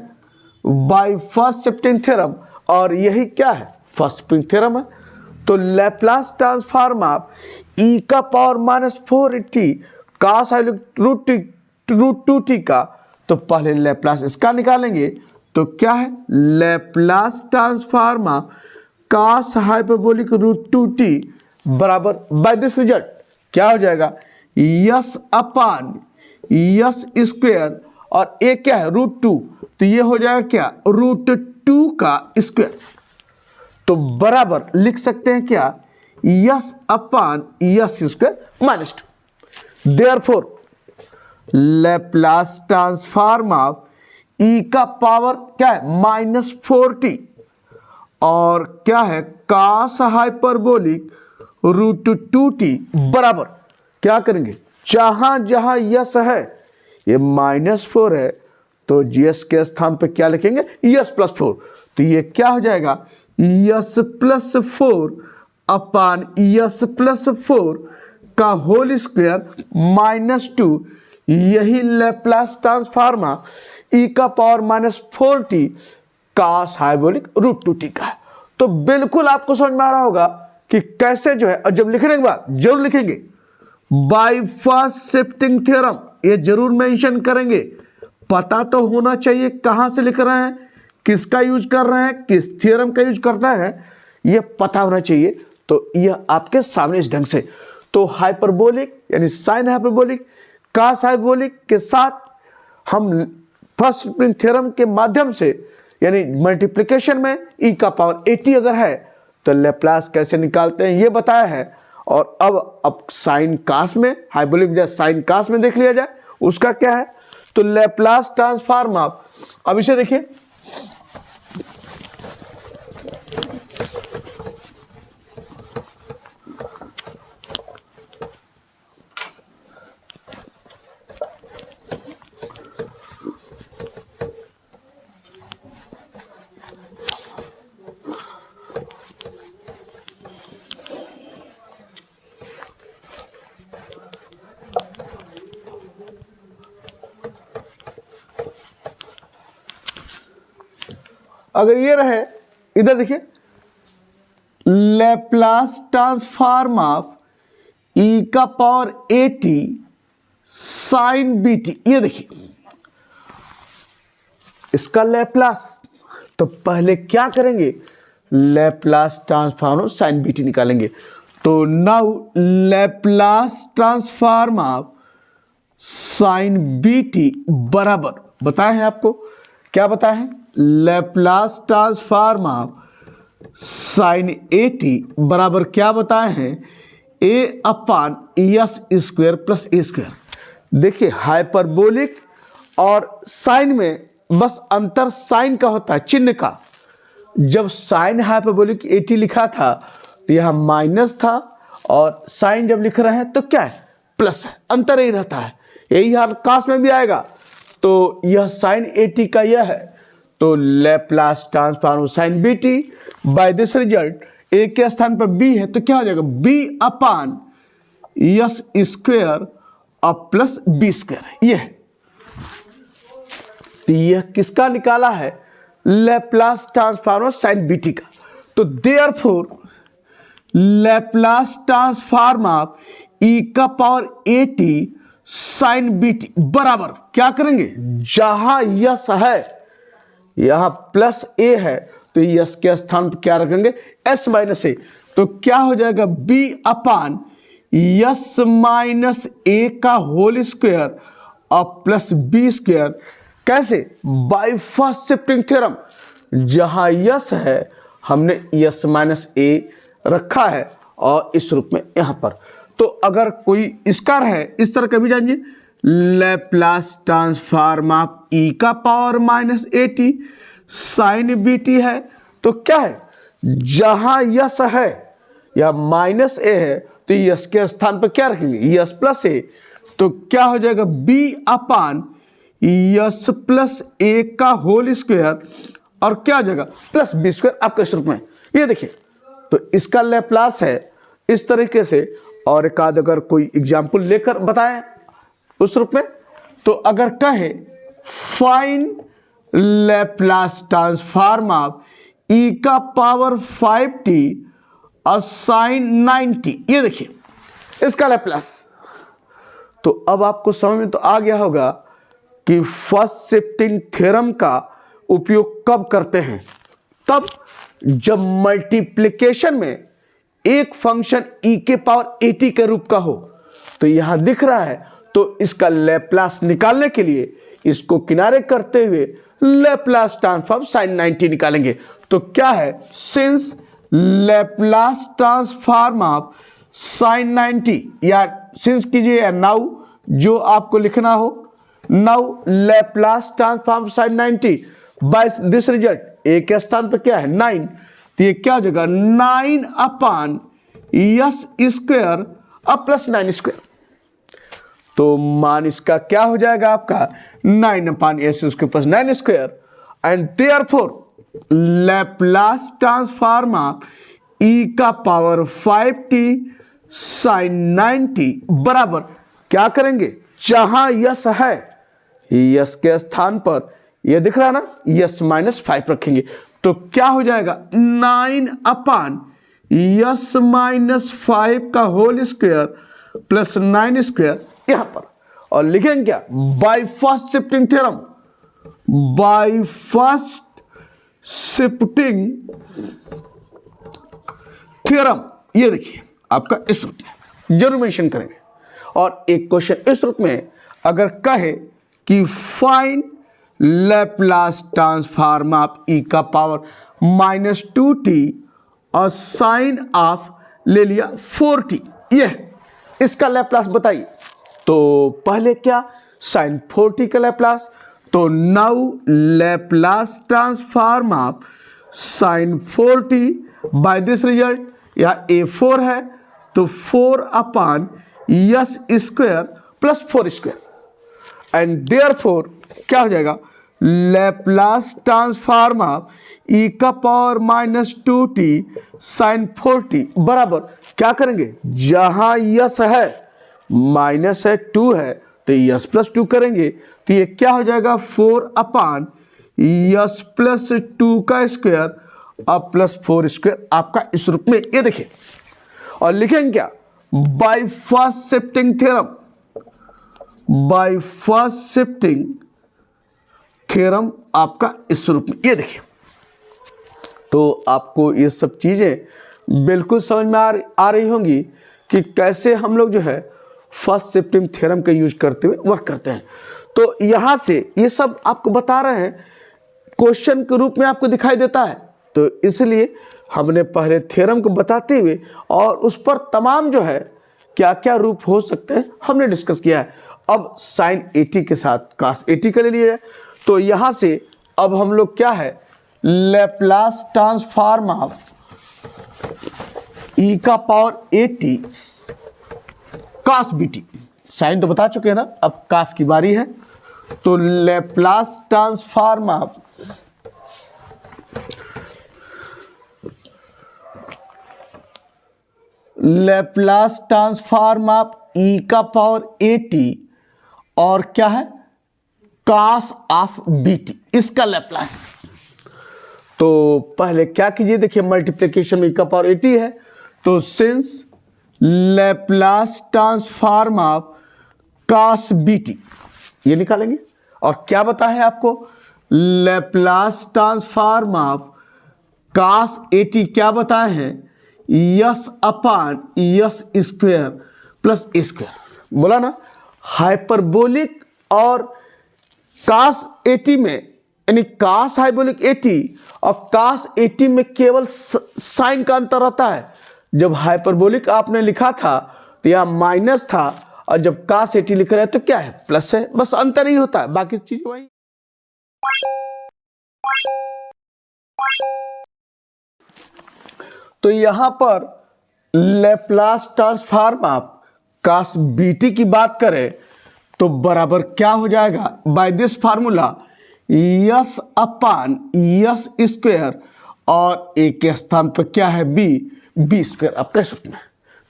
बाय फर्स्ट शिफ्टिंग थ्योरम। और यही क्या है, फर्स्ट शिफ्टिंग थ्योरम है। तो लैप्लास ट्रांसफॉर्म ऑफ e का power -4t cos root two t का, तो पहले लैप्लास इसका निकालेंगे। तो क्या है, Laplace transform of cos hyperbolic root two t बराबर बाय दिस रिजल्ट क्या हो जाएगा, यस अपान यस स्क्वायर, और ए क्या है √2, तो ये हो जाएगा क्या, √2 का स्क्वायर। तो बराबर लिख सकते हैं क्या, yes upon yes square -2। Therefore Laplace transform of e का पावर क्या है -4t, और क्या है cos हाइपरबोलिक √2t बराबर क्या करेंगे, जहां जहां यस है, ये -4 है, तो यस के स्थान पे क्या लिखेंगे, यस +4। तो ये क्या हो जाएगा, यस +4 अपान यस +4 का होल स्क्वायर -2। यही लैप्लास ट्रांसफॉर्म e का power -4t cos hyperbolic √2t का है। तो बिल्कुल आपको समझ में आ रहा होगा कि कैसे जो है, और जब लिखने के बाद जरूर लिखेंगे बाय फर्स्ट शिफ्टिंग थ्योरम, ये जरूर मेंशन करेंगे। पता तो होना चाहिए कहां से लिख रहे हैं, किसका यूज कर रहे हैं, किस थ्योरम का यूज करना है, ये पता होना चाहिए। तो यह आपके सामने इस ढंग से, तो हाइपरबोलिक यानी साइन हाइपरबोलिक cos हाइपरबोलिक के साथ हम फर्स्ट शिफ्टिंग थ्योरम के माध्यम से, यानी मल्टीप्लिकेशन में e का पावर 80 अगर है तो लैप्लास कैसे निकालते हैं ये बताया है। और अब साइन cos में, हाइपरबोलिक या साइन cos में देख लिया जाए उसका क्या है, तो लैप्लास ट्रांसफॉर्म ऑफ, अब इसे देखिए अगर ये रहे, इधर देखिए लैप्लास ट्रांसफॉर्म ऑफ e का पावर 80 साइन bt, ये देखिए इसका लैप्लास। तो पहले क्या करेंगे, Laplace transform of sign bt निकालेंगे। तो now Laplace transform of sign bt बराबर बताए हैं आपको, क्या बताए हैं, लैप्लास ट्रांसफॉर्म ऑफ साइन 80 बराबर क्या बताए हैं, a upon yes square plus A square. देखिए हाइपरबोलिक और साइन में बस अंतर साइन का होता है, चिन्ह का। जब साइन हाइपरबोलिक 80 लिखा था तो यहां माइनस था, और साइन जब लिख रहे हैं तो क्या है, प्लस है, अंतर ही रहता है। यही हाल cos में भी आएगा। तो यह साइन 80 का यह है, तो Laplace transform sine bt by this result, a के स्थान पर b है तो क्या हो जाएगा, b अपान यस स्क्वायर और प्लस b स्क्वायर। यह तो यह किसका निकाला है, लैप्लास ट्रांसफॉर्म साइन bt का। तो therefore Laplace transform of e का पावर 80 साइन bt बराबर क्या करेंगे, जहां यस है, यहां प्लस a है, तो यस के स्थान पर क्या रखेंगे, s माइनस ए। तो क्या हो जाएगा, b upon yes minus a का होल स्क्वायर और प्लस b स्क्वायर। कैसे, बाय फर्स्ट शिफ्टिंग थ्योरम, जहां यस है हमने यस माइनस ए रखा है और इस रूप में यहां पर। तो अगर कोई इसका है इस तरह का भी जानिए, लैप्लास ट्रांसफॉर्म ऑफ e का पावर -80 साइन bt है, तो क्या है, जहां यस है या माइनस ए है तो यस के स्थान पर क्या रखेंगे, यस प्लस ए। तो क्या हो जाएगा, b upon yes plus a का होल स्क्वायर और क्या हो जाएगा प्लस बी स्क्वायर आपका इस रूप में। ये देखिए, तो इसका लैप्लास है इस तरीके से। और एक आध अगर कोई एग्जाम्पल लेकर बताएं उस रूप में, तो अगर कहे find Laplace transform of e का पावर 5t साइन 90, ये देखिए इसका लैप्लास। तो अब आपको समझ में तो आ गया होगा कि फर्स्ट शिफ्टिंग थ्योरम का उपयोग कब करते हैं, तब जब मल्टीप्लिकेशन में एक फंक्शन e के पावर 80 के रूप का हो। तो यहां दिख रहा है, तो इसका लैप्लास निकालने के लिए इसको किनारे करते हुए लैप्लास ट्रांसफॉर्म साइन 90 निकालेंगे। तो क्या है, since Laplace transform of sign 90, या सिंस कीजिए या नाउ जो आपको लिखना हो, now Laplace transform sine 90 by this result. A के स्थान पर क्या है 9, तो ये क्या हो जाएगा 9 अपान यस स्क्वायर अब प्लस 9 स्क्वायर। तो मान इसका क्या हो जाएगा आपका 9 upon S square plus 9 square. And therefore Laplace transform of ई का पावर 5t साइन 90 बराबर क्या करेंगे, जहां यस है यस के स्थान पर ये दिख रहा है ना यस माइनस 5 रखेंगे। तो क्या हो जाएगा 9 अपान यस माइनस 5 का होल स्क्वायर प्लस 9 स्क्वायर यहां पर। और लिखेंगे क्या, by first shifting theorem, by first shifting theorem. ये देखिए आपका इस रूप में जरूर मेंशन करेंगे। और एक क्वेश्चन इस रूप में अगर कहे कि फाइंड लैप्लास ट्रांसफॉर्म ऑफ ई का पावर -2t और साइन ऑफ ले लिया 4t, ये इसका लैप्लास बताइए। तो पहले क्या साइन 4t का लैप्लास, तो now Laplace transform of sine 4t by this result, या a4 है तो 4 upon yes square plus 4 square. And therefore क्या हो जाएगा लैप्लास ट्रांसफॉर्म ऑफ ई का पावर -2t साइन 4t बराबर क्या करेंगे, जहां यस है माइनस है 2 है तो यस प्लस 2 करेंगे। तो ये क्या हो जाएगा 4 अपान यस प्लस 2 का स्क्वायर अब प्लस 4 स्क्वायर आपका इस रूप में। ये देखिए और लिखेंगे क्या, by first shifting theorem, by first shifting theorem आपका इस रूप में। ये देखिए, तो आपको ये सब चीजें बिल्कुल समझ में आ रही होंगी कि कैसे हम लोग जो है फर्स्ट शिफ्टिंग थ्योरम का यूज करते हुए वर्क करते हैं। तो यहां से ये सब आपको बता रहे हैं, क्वेश्चन के रूप में आपको दिखाई देता है। तो इसलिए हमने पहले थ्योरम को बताते हुए और उस पर तमाम जो है क्या क्या रूप हो सकते हैं हमने डिस्कस किया है। अब साइन 80 के साथ कास 80 का ले लिया। तो यहां से अब हम लोग क्या है लैप्लास ट्रांसफॉर्म ऑफ ई का पावर 80 कास बीटी, साइन तो बता चुके हैं ना, अब कास की बारी है। तो Laplace transform of Laplace transform of ई का पावर 80 और क्या है कास ऑफ बीटी, इसका लैप्लास। तो पहले क्या कीजिए, देखिए मल्टीप्लिकेशन में ई का पावर 80 है, तो since Laplace transform of cos bt ये निकालेंगे। और क्या बता है आपको लैप्लास ट्रांसफॉर्म ऑफ कास 80 क्या बताए हैं yes upon yes square plus ए स्क्वायर। बोला ना हाइपरबोलिक और कास 80 में, यानी कास हाइपरबोलिक 80 और कास 80 में केवल साइन का अंतर रहता है। जब हाइपरबोलिक आपने लिखा था तो यह माइनस था, और जब कास 80 लिख रहे हैं तो क्या है प्लस है, बस अंतर ही होता है, बाकी चीज वही। तो यहां पर Laplace transform of cos bt की बात करें तो बराबर क्या हो जाएगा, by this formula s upon yes square और ए के स्थान पर क्या है बी स्क्वायर आपका सूत्र में।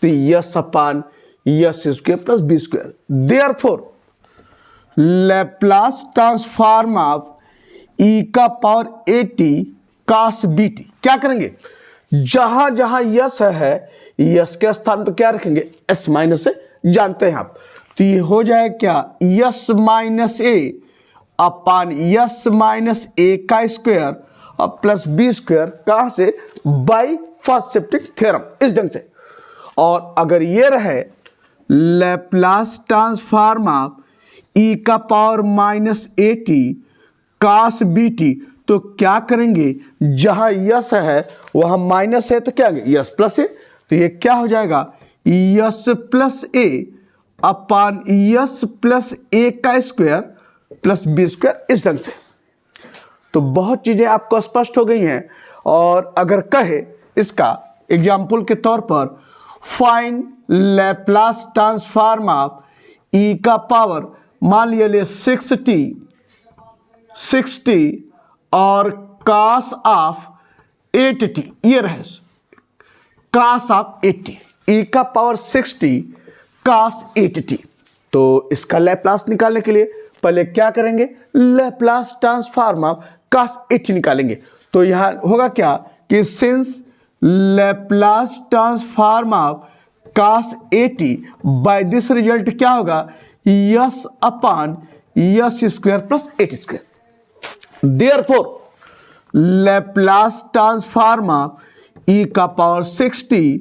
तो S upon yes square plus B square. Therefore Laplace transform of ई का power A T cos B T. क्या करेंगे, जहां जहां यस है यस के स्थान पर क्या रखेंगे एस माइनस ए, जानते हैं आप। तो ये हो जाए क्या yes minus A upon yes minus a का स्क्वायर और प्लस बी स्क्वायर, कहां से, बाई फर्स्ट शिफ्टिंग थ्योरम, इस ढंग से। और अगर ये रहे लैप्लास ट्रांसफॉर्म ऑफ ई का power minus a T cos B t, तो क्या करेंगे, जहां यस है वहां माइनस है तो क्या यस प्लस ए, तो ये क्या हो जाएगा yes plus A upon yes plus a का स्क्वायर प्लस बी स्क्वायर, इस ढंग से। तो बहुत चीजें आपको स्पष्ट हो गई हैं। और अगर कहे इसका एग्जाम्पल के तौर पर फाइंड लैप्लास ट्रांसफॉर्म ऑफ ई का पावर, मान लिया 60 और कास ऑफ 8t, ये रहे कास ऑफ 80, ई का पावर 60 कास 8t। तो इसका लैप्लास निकालने के लिए पहले क्या करेंगे, लैप्लास ट्रांसफॉर्म ऑफ कास 80 निकालेंगे। तो यहां होगा क्या कि since Laplace transform of cos 80 by this result क्या होगा S upon yes square plus 8 square. Therefore Laplace transform of ई का पावर 60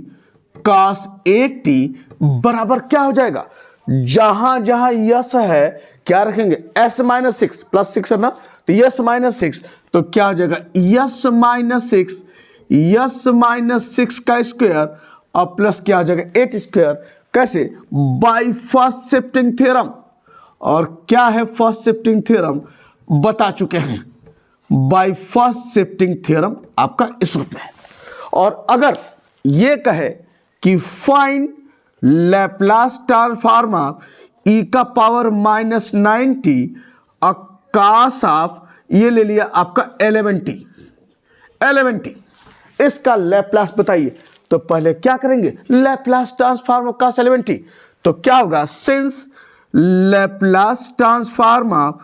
कास 80 बराबर क्या हो जाएगा, जहां जहां यस है क्या रखेंगे एस माइनस 6 प्लस 6 है ना, तो यस माइनस 6, तो क्या हो जाएगा यस माइनस 6 का स्क्वायर और प्लस क्या हो जाएगा 8 स्क्वायर, कैसे, बाय फर्स्ट शिफ्टिंग थ्योरम। और क्या है फर्स्ट शिफ्टिंग थ्योरम, बता चुके हैं, बाय फर्स्ट शिफ्टिंग थ्योरम आपका इस रूप में है। और अगर ये कहे कि फाइंड लैप्लास ट्रांसफॉर्म ऑफ ई का पावर माइनस 90 और कास ऑफ, ये ले लिया आपका 11t, इसका लैप्लास बताइए। तो पहले क्या करेंगे, Laplace transform of cos 11t, तो क्या होगा since Laplace transform of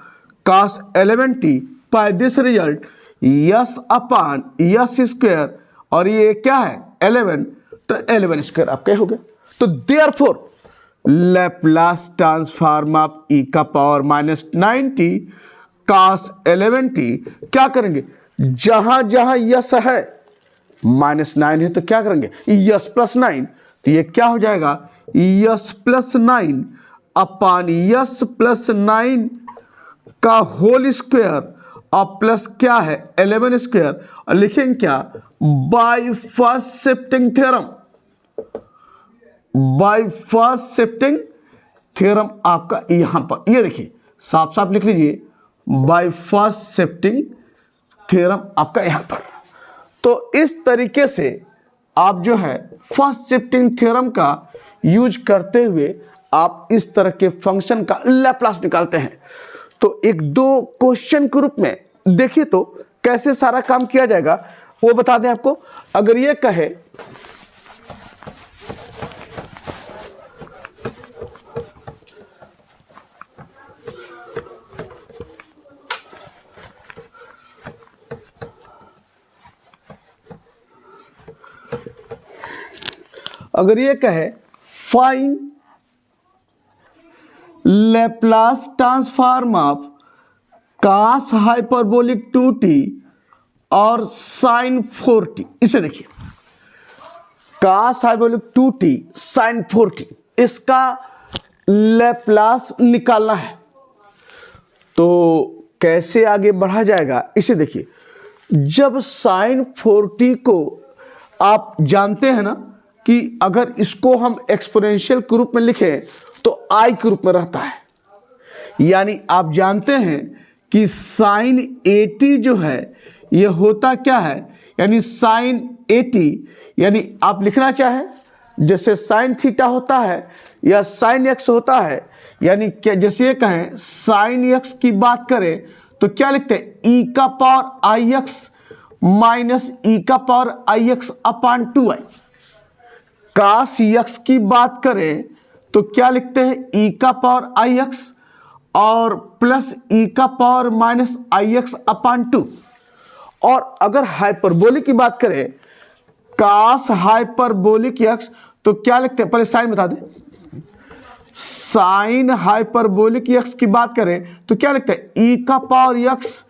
cos 11t by this result s upon yes square, और ये क्या है 11, तो 11 स्क्वायर आपका हो गया। तो देयरफॉर लैप्लास ट्रांसफॉर्म ऑफ ई का पावर माइनस 90 कास 11t, क्या करेंगे, जहां जहां यस है माइनस 9 है तो क्या करेंगे यस प्लस 9, तो ये क्या हो जाएगा yes plus 9 upon yes plus 9 का होल स्क्वायर और प्लस क्या है 11 स्क्वायर, और लिखेंगे क्या by first shifting theorem, by first shifting theorem आपका यहां पर, ये देखिए साफ साफ लिख लीजिए बाय फर्स्ट शिफ्टिंग थ्योरम आपका यहां पर। तो इस तरीके से आप जो है फर्स्ट शिफ्टिंग थ्योरम का यूज करते हुए आप इस तरह के फंक्शन का लैप्लास निकालते हैं। तो एक दो क्वेश्चन के रूप में देखिए तो कैसे सारा काम किया जाएगा वो बता दें आपको। अगर ये कहे find Laplace transform of cos hyperbolic 2t और साइन 4t, इसे देखिए कास हाइपरबोलिक 2t साइन 4t, इसका लैप्लास निकालना है। तो कैसे आगे बढ़ा जाएगा इसे देखिए। जब साइन 4t को आप जानते हैं ना कि अगर इसको हम एक्सपोनेंशियल के रूप में लिखें तो i के रूप में रहता है, यानी आप जानते हैं कि साइन 80 जो है ये होता क्या है, यानी साइन 80 यानी आप लिखना चाहें जैसे साइन थीटा होता है या साइन एक्स होता है, यानी क्या जैसे ये कहें साइन एक्स की बात करें तो क्या लिखते हैं, ई का पावर आई एक्स माइनस ई का पावर आई एक्स अपान 2i। काश एक्स की बात करें तो क्या लिखते हैं, ई का पावर आई एक्स और प्लस ई का पावर माइनस आई एक्स अपान 2। और अगर हाइपरबोलिक की बात करें, काश हाइपरबोलिक एक्स, तो क्या लिखते हैं, पहले साइन बता दें। साइन हाइपरबोलिक एक्स की बात करें तो क्या लिखते हैं, ई का पावर एक्स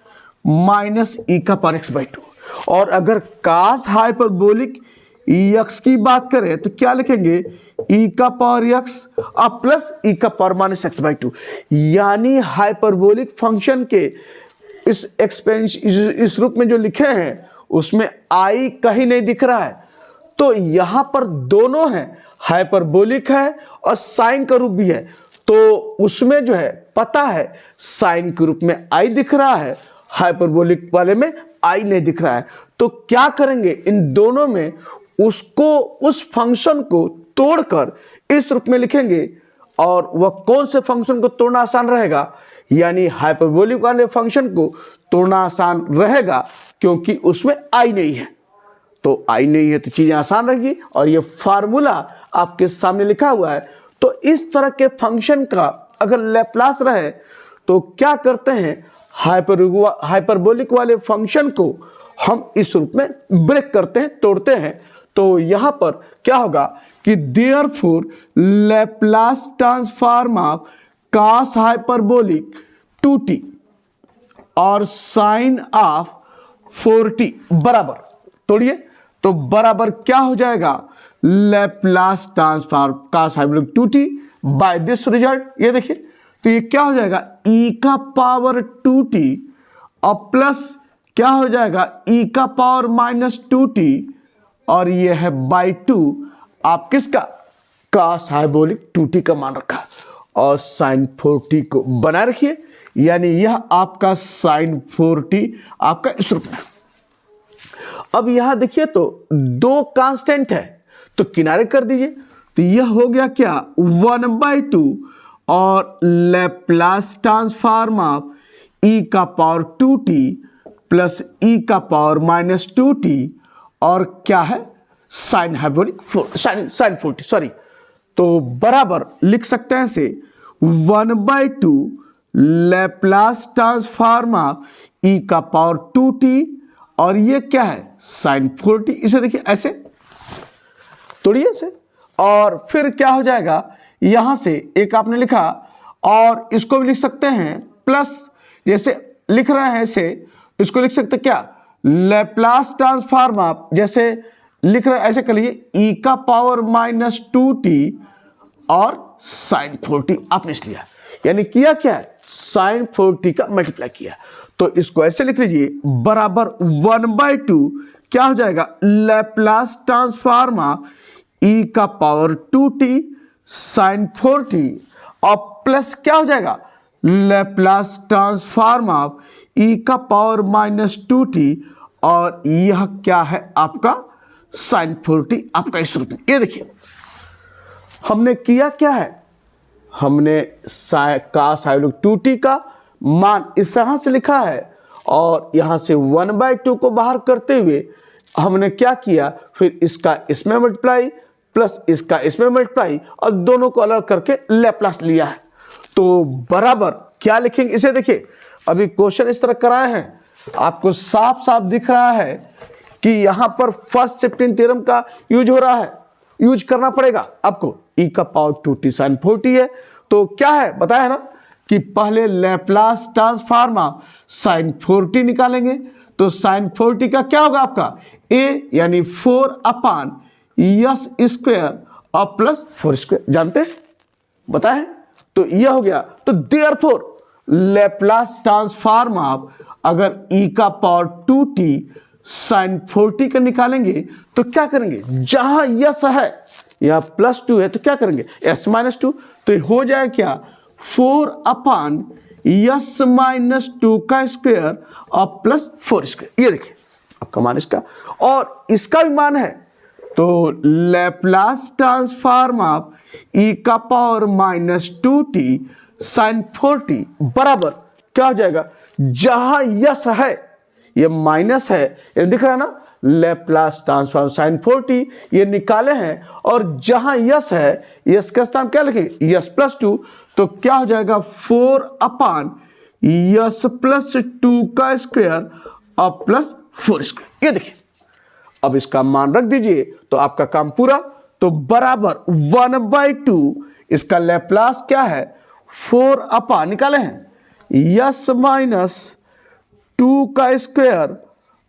माइनस ई का पावर एक्स बाई 2। और अगर काश हाइपरबोलिक एक्स की बात करें तो क्या लिखेंगे, ई का पावर एक्स अब प्लस ई का पावर माइनस एक्स बाई 2। यानी हाइपरबोलिक फंक्शन के इस रूप में जो लिखे हैं उसमें आई कहीं नहीं दिख रहा है। तो यहां पर दोनों हैं, हाइपरबोलिक है और साइन का रूप भी है। तो उसमें जो है पता है साइन के रूप में आई दिख रहा है, हाइपरबोलिक वाले में आई नहीं दिख रहा है। तो क्या करेंगे, इन दोनों में उसको, उस फंक्शन को तोड़कर इस रूप में लिखेंगे। और वह कौन से फंक्शन को तोड़ना आसान रहेगा, यानी हाइपरबोलिक वाले फंक्शन को तोड़ना आसान रहेगा, क्योंकि उसमें आई नहीं है। तो आई नहीं है तो चीजें आसान रहेगी। और ये फार्मूला आपके सामने लिखा हुआ है। तो इस तरह के फंक्शन का अगर लैप्लास रहे तो क्या करते हैं, हाइपरबोलिक वाले फंक्शन को हम इस रूप में ब्रेक करते हैं, तोड़ते हैं। तो यहां पर क्या होगा कि therefore Laplace transform of cos hyperbolic 2t और sin ऑफ 4t बराबर, तोड़िए तो बराबर क्या हो जाएगा, Laplace transform cos hyperbolic 2t by this result. ये देखिए तो ये क्या हो जाएगा, e का पावर 2t और प्लस क्या हो जाएगा, e का पावर माइनस 2t और ये है बाई 2। आप किसका, cos हाइपरबोलिक 2t का मान रखा और sin 4t को बनाए रखिए। यानी यह आपका sin 4t आपका इस रूप में। अब यहां देखिए तो दो कांस्टेंट है तो किनारे कर दीजिए। तो यह हो गया क्या, 1/2 और लैप्लास ट्रांसफॉर्म ऑफ e का पावर 2t प्लस e का पावर माइनस 2t और क्या है, sin hyperbolic sin 4t sorry. तो बराबर लिख सकते हैं इसे 1/2 लैप्लास ट्रांसफॉर्म ऑफ e का पावर 2t और ये क्या है, sin 4t। इसे देखिए ऐसे तोड़िए इसे और फिर क्या हो जाएगा, यहां से एक आपने लिखा और इसको भी लिख सकते हैं प्लस, जैसे लिख रहे हैं इसे, इसको लिख सकते क्या, लैप्लास ट्रांसफॉर्म ऑफ, जैसे लिख रहे हैं ऐसे कर लीजिए, e का पावर माइनस 2t और sin 4t आपने इस लिया। यानी किया क्या है, sin 4t का मल्टीप्लाई किया। तो इसको ऐसे लिख लीजिए बराबर 1/2 क्या हो जाएगा, लैप्लास ट्रांसफॉर्म ऑफ e का पावर 2t sin 4t और प्लस क्या हो जाएगा, लैप्लास ट्रांसफॉर्म ऑफ e का पावर माइनस 2t और यह क्या है आपका sin 4t आपका इस रूप में। ये देखिए हमने किया क्या है, हमने cos हाइपरबोलिक 2t का मान इस तरह से लिखा है और यहां से 1/2 को बाहर करते हुए हमने क्या किया, फिर इसका इसमें मल्टीप्लाई प्लस इसका इसमें मल्टीप्लाई और दोनों को अलग करके लैप्लास लिया है। तो बराबर क्या लिखेंगे, इसे देखिए अभी क्वेश्चन इस तरह कराए हैं, आपको साफ साफ दिख रहा है कि यहां पर फर्स्ट शिफ्टिंग थ्योरम का यूज हो रहा है, यूज करना पड़ेगा आपको। e का पावर 2t sin 4t है तो क्या है बताया ना कि पहले लैप्लास ट्रांसफॉर्म sin 4t निकालेंगे। तो sin 4t का क्या होगा आपका, a यानी 4/s स्क्वायर और प्लस 4 स्क्वायर, जानते हैं बताए। तो यह हो गया। तो देयरफॉर लैप्लास ट्रांसफॉर्म ऑफ, अगर e का पावर 2t sin 4t का निकालेंगे तो क्या करेंगे, जहां यस है यह +2 है तो क्या करेंगे s-2, तो हो जाए क्या 4/s-2 का स्क्वायर और प्लस 4 स्क्वायर। ये देखिए आपका मान इसका और इसका भी मान है। तो लैप्लास ट्रांसफॉर्म ऑफ e का पावर -2t sin 4t बराबर क्या हो जाएगा, जहां यस है ये माइनस है, ये दिख रहा है ना, लैप्लास ट्रांसफॉर्म साइन 4t ये निकाले हैं, और जहां यस है यस का स्थान क्या लिखेंगे, यस प्लस 2, तो क्या हो जाएगा 4 अपान यस प्लस 2 का स्क्वायर और प्लस 4 स्क्वायर। ये देखिए, अब इसका मान रख दीजिए तो आपका काम पूरा। तो बराबर 1/2 इसका लैप्लास क्या है, 4 अपान निकाले हैं यस माइनस 2 का स्क्वायर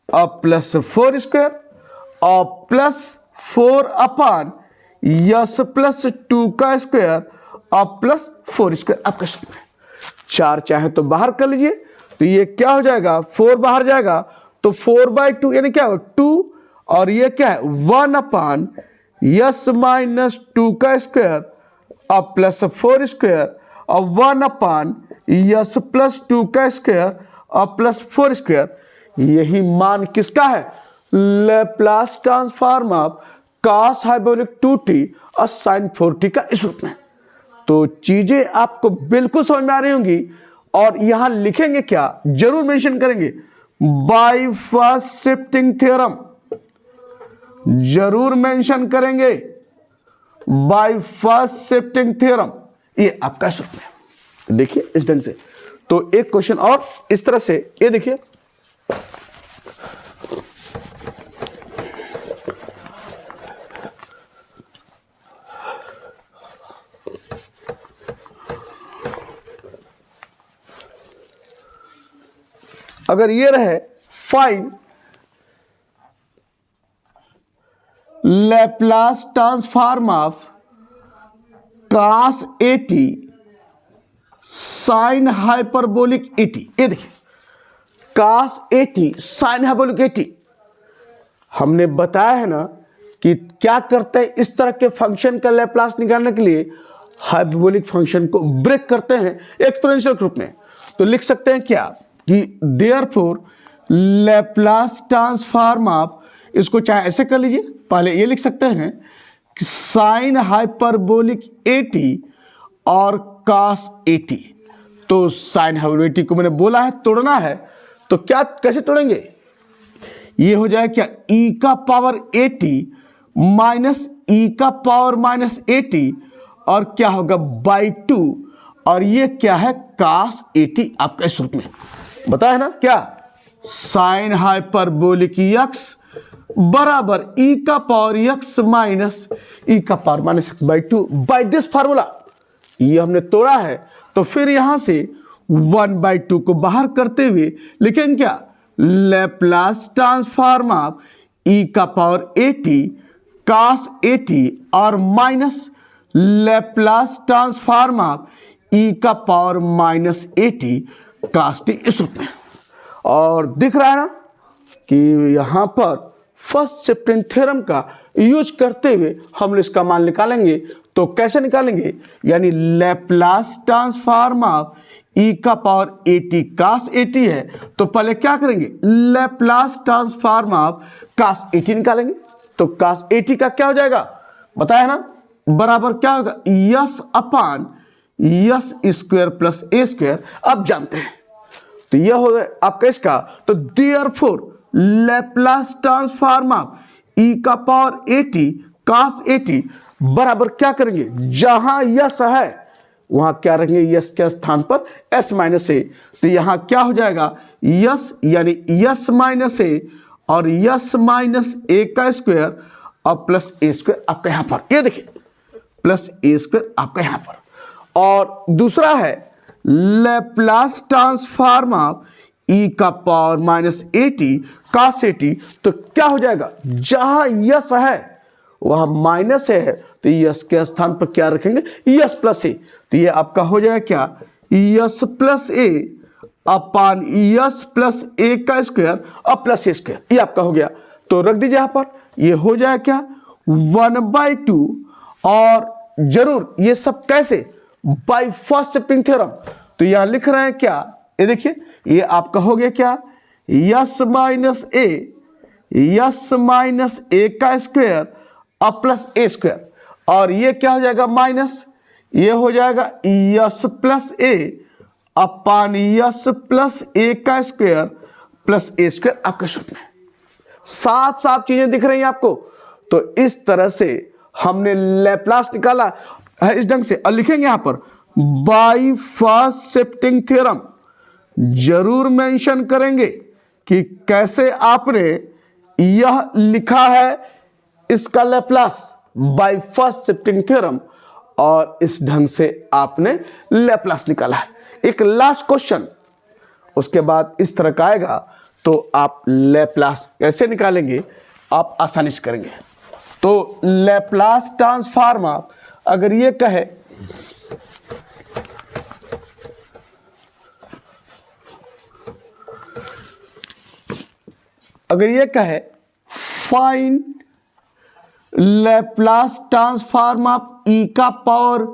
और प्लस 4 स्क्वायर और प्लस 4 अपान यस प्लस 2 का स्क्वायर और प्लस 4 स्क्वायर। आपका सूत्र है, 4 चाहे तो बाहर कर लीजिए, तो ये क्या हो जाएगा, 4 बाहर जाएगा तो 4/2 यानी क्या हो 2, और ये क्या है 1 अपान यस माइनस 2 का स्क्वायर और प्लस 4 स्क्वायर और 1 अपान यस प्लस 2 का स्क्वायर और प्लस 4 स्क्वायर। यही मान किसका है, Laplace transform of cos hyperbolic 2t और sin 4t का इस रूप में। तो चीजें आपको बिल्कुल समझ में आ रही होंगी, और यहां लिखेंगे क्या, जरूर मेंशन करेंगे बाय फर्स्ट शिफ्टिंग थ्योरम, जरूर मेंशन करेंगे बाय फर्स्ट शिफ्टिंग थ्योरम। ये आपका सूत्र है, देखिए इस ढंग से। तो एक क्वेश्चन और इस तरह से, ये देखिए अगर ये रहे find Laplace transform of cos 80 sin hyperbolic 80। ये देखिए cos 80 sin हाइपरबोलिक 80, हमने बताया है ना कि क्या करते हैं, इस तरह के फंक्शन का लैप्लास निकालने के लिए हाइपरबोलिक फंक्शन को ब्रेक करते हैं एक्सपोनेंशियल रूप में। तो लिख सकते हैं क्या कि देयरफॉर लैप्लास ट्रांसफॉर्म ऑफ, इसको चाहे ऐसे कर लीजिए, पहले ये लिख सकते हैं कि साइन हाइपरबोलिक 80 और cos 80। तो साइन हाइपरबोलिक 80 को मैंने बोला है तोड़ना है, तो क्या कैसे तोड़ेंगे, ये हो जाए क्या e का पावर 80 माइनस e का पावर माइनस 80 और क्या होगा बाई 2, और ये क्या है cos 80। आपका इस रूप में बताया है ना, क्या साइन हाइपरबोलिक x बराबर e का पावर x माइनस e का power minus x by 2 by this formula. ये हमने तोड़ा है, तो फिर यहां से 1/2 को बाहर करते हुए लिखेंगे क्या, लैप्लास ट्रांसफॉर्म ऑफ e का पावर 80 cos 80 और minus Laplace transform of e का पावर माइनस 80 cos t इस रूप में। और दिख रहा है ना कि यहां पर फर्स्ट शिफ्टिंग थ्योरम का यूज करते हुए हम इसका मान निकालेंगे। तो कैसे निकालेंगे, यानी लैप्लास ट्रांसफॉर्म ऑफ e का पावर 80 cos 80 है, तो पहले क्या करेंगे, लैप्लास ट्रांसफॉर्म ऑफ cos 80 निकालेंगे। तो cos 80 का क्या हो जाएगा बताया ना, बराबर क्या होगा S upon yes square plus ए स्क्वायर। अब जानते हैं, तो यह हो गया आपका इसका। तो therefore Laplace transform of e का पावर 80 cos 80 बराबर क्या करेंगे, जहां यस है वहां क्या रखेंगे, यस के स्थान पर s माइनस ए। तो यहां क्या हो जाएगा यस, यानी यस माइनस ए और यस माइनस ए का स्क्वायर और प्लस ए स्क्वायर आपका यहां पर, ये देखिए प्लस ए स्क्वायर आपका यहां पर। और दूसरा है लैप्लास ट्रांसफॉर्म ऑफ e का पावर माइनस 80 cos 80। तो क्या हो जाएगा, जहां यस है वहां माइनस है, तो यस के स्थान पर क्या रखेंगे यस प्लस ए। तो ये आपका हो जाएगा क्या yes plus A upon yes plus a का स्क्वायर और प्लस ए स्क्वायर, ये आपका हो गया। तो रख दीजिए यहां पर, ये हो जाए क्या 1/2, और जरूर ये सब कैसे बाय फर्स्ट शिफ्टिंग थ्योरम। तो यहां लिख रहे हैं क्या, ये देखिए ये आपका हो गया क्या यस माइनस ए का स्क्वायर और प्लस ए स्क्वायर, और ये क्या हो जाएगा माइनस, ये हो जाएगा yes plus A upon yes plus a का स्क्वायर प्लस ए स्क्वायर आपके सूत्र में। साफ साफ चीजें दिख रही हैं आपको। तो इस तरह से हमने लैप्लास निकाला है इस ढंग से, और लिखेंगे यहां पर बाय फर्स्ट शिफ्टिंग थ्योरम। जरूर मेंशन करेंगे कि कैसे आपने यह लिखा है इसका Laplace by first shifting theorem, और इस ढंग से आपने लैप्लास निकाला है। एक लास्ट क्वेश्चन उसके बाद इस तरह का आएगा, तो आप लैप्लास कैसे निकालेंगे आप आसानी से करेंगे। तो लैप्लास ट्रांसफॉर्म अगर ये कहे फाइंड लैप्लास ट्रांसफॉर्म ऑफ ई का पावर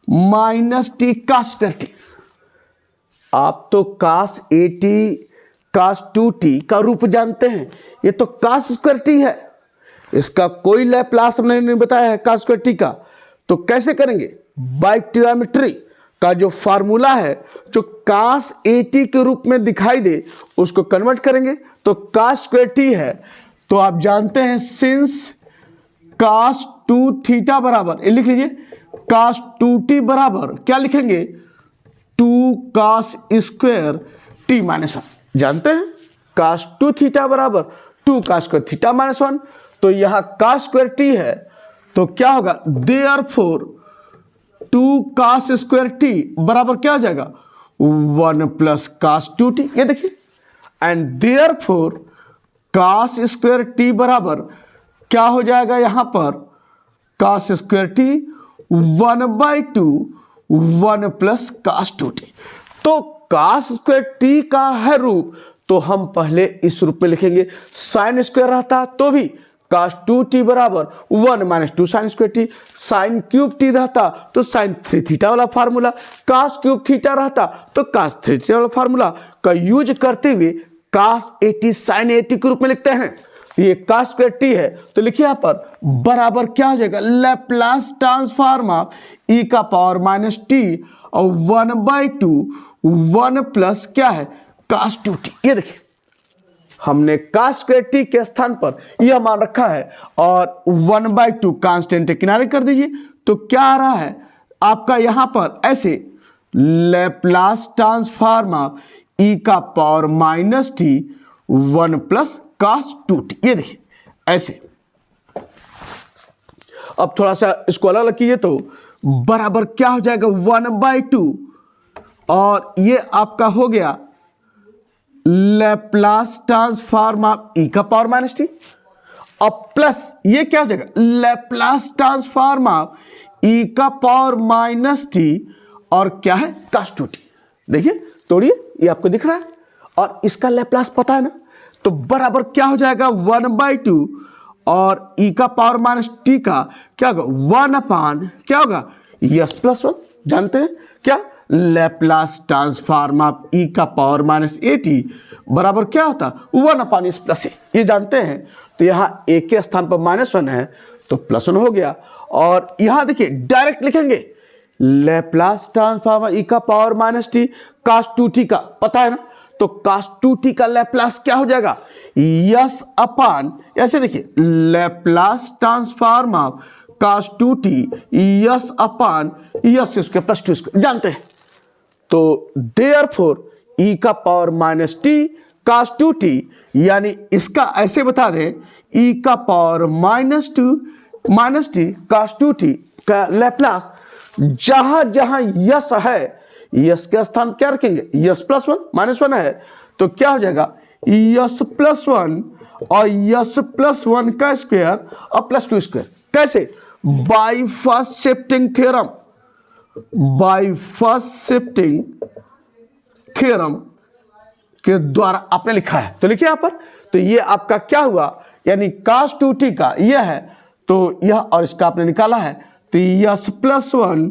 माइनस टी का स्क्वायर टी। आप तो कास ए टी कास 2t का रूप जानते हैं, ये तो कास स्क्वायर टी है, इसका कोई लैप्लास हमने नहीं बताया है कास स्क्वायर टी का। तो कैसे करेंगे, बाय ट्रिग्नोमेट्री का जो फार्मूला है जो कास ए टी के रूप में दिखाई दे उसको कन्वर्ट करेंगे तो कास स्क्वायर टी है। तो आप जानते हैं सिंस कास 2 थीटा बराबर, ये लिख लीजिए कास 2t बराबर क्या लिखेंगे 2 कास स्क्वायर टी माइनस 1। जानते हैं कास 2 थीटा बराबर 2 कास स्क्वायर थीटा माइनस 1। तो यहां कास स्क्वायर टी है तो क्या होगा, देयरफॉर 2 कास स्क्वायर टी बराबर क्या हो जाएगा 1 प्लस कास 2t। ये देखिए, and therefore cos square t बराबर क्या हो जाएगा यहां पर cos square t 1/2 1 plus cos 2t। तो कास स्क्वायर टी का है रूप, तो हम पहले इस रूप में लिखेंगे। साइन स्क्वायर रहता तो भी कास 2t बराबर 1 minus 2 sine square T. Sine cube T रहता तो साइन 3 थीटा वाला फार्मूला, कास क्यूब थीटा रहता तो कास 3 थीटा वाला फार्मूला का यूज करते हुए कास 80 साइन 80 के रूप में लिखते हैं। ये कास स्क्वायर टी है तो लिखिए यहां पर बराबर क्या हो जाएगा, लैप्लास ट्रांसफॉर्म ऑफ ई का पावर माइनस टी और 1/2 1 प्लस क्या है कास 2t। ये देखिए हमने कास स्क्वायर टी के स्थान पर यह मान रखा है और 1/2 कांस्टेंट किनारे कर दीजिए। तो क्या आ रहा है आपका यहां पर ऐसे लैप्लास ट्रांसफॉर्म ऑफ ई का power minus t 1 plus cos 2t। ये देखिए ऐसे। अब थोड़ा सा इसको अलग कीजिए तो बराबर क्या हो जाएगा 1/2 और ये आपका हो गया लैप्लास ट्रांसफॉर्म ऑफ ई का पावर माइनस टी, अब प्लस ये क्या हो जाएगा लैप्लास ट्रांसफॉर्म ऑफ ई का पावर माइनस टी और क्या है कास 2t। देखिए तोड़िए, ये आपको दिख रहा है और इसका लैप्लास पता है ना, तो बराबर क्या हो जाएगा 1/2 और ई का पावर माइनस टी का क्या होगा 1 अपान क्या होगा यस प्लस 1। जानते हैं क्या लैप्लास ट्रांसफॉर्म ऑफ ई का पावर माइनस 80 बराबर क्या होता 1 अपान एस प्लस ए। ये जानते हैं, तो यहाँ ए के स्थान पर -1 है तो +1 हो गया। और यहाँ देखिए डायरेक्ट लिखेंगे लैप्लास ट्रांसफॉर्म ऑफ ई का पावर माइनस टी कास 2t का पता है ना, तो कास 2t का लैप्लास क्या हो जाएगा यस अपान, ऐसे देखिए Laplace transform of cos 2t s upon yes square plus 2 square. जानते हैं तो देयरफॉर ई का पावर माइनस टी कास 2t, यानी इसका ऐसे बता दें ई का पावर माइनस टी कास 2t का लैप्लास जहां जहां यस है यस के स्थान क्या रखेंगे यस प्लस 1 -1 है तो क्या हो जाएगा यस प्लस 1 और यस प्लस 1 का स्क्वायर और प्लस 2 स्क्वायर। कैसे, by first shifting theorem, by first shifting theorem के द्वारा आपने लिखा है। तो लिखिए यहां पर, तो ये आपका क्या हुआ, यानी कास 2t का यह है तो यह और इसका आपने निकाला है तो यस प्लस 1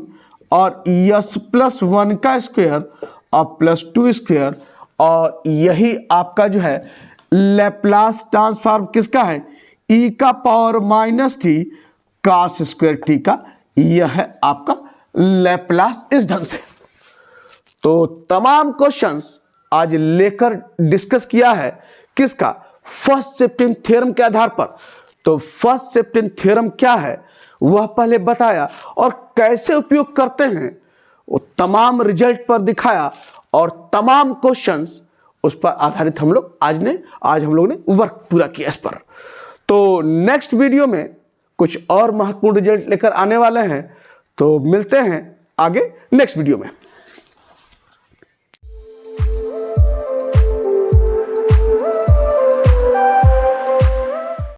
और यस प्लस 1 का स्क्वायर और प्लस 2 स्क्वायर, और यही आपका जो है लैप्लास ट्रांसफॉर्म किसका है ई का power minus t cos square t का, यह है आपका लैप्लास इस ढंग से। तो तमाम क्वेश्चंस आज लेकर डिस्कस किया है किसका, फर्स्ट शिफ्टिंग थ्योरम के आधार पर। तो फर्स्ट शिफ्टिंग थ्योरम क्या है वह पहले बताया और कैसे उपयोग करते हैं वो तमाम रिजल्ट पर दिखाया और तमाम क्वेश्चंस उस पर आधारित आज हम लोग ने वर्क पूरा किया इस पर। तो नेक्स्ट वीडियो में कुछ और महत्वपूर्ण रिजल्ट लेकर आने वाले हैं, तो मिलते हैं आगे नेक्स्ट वीडियो में।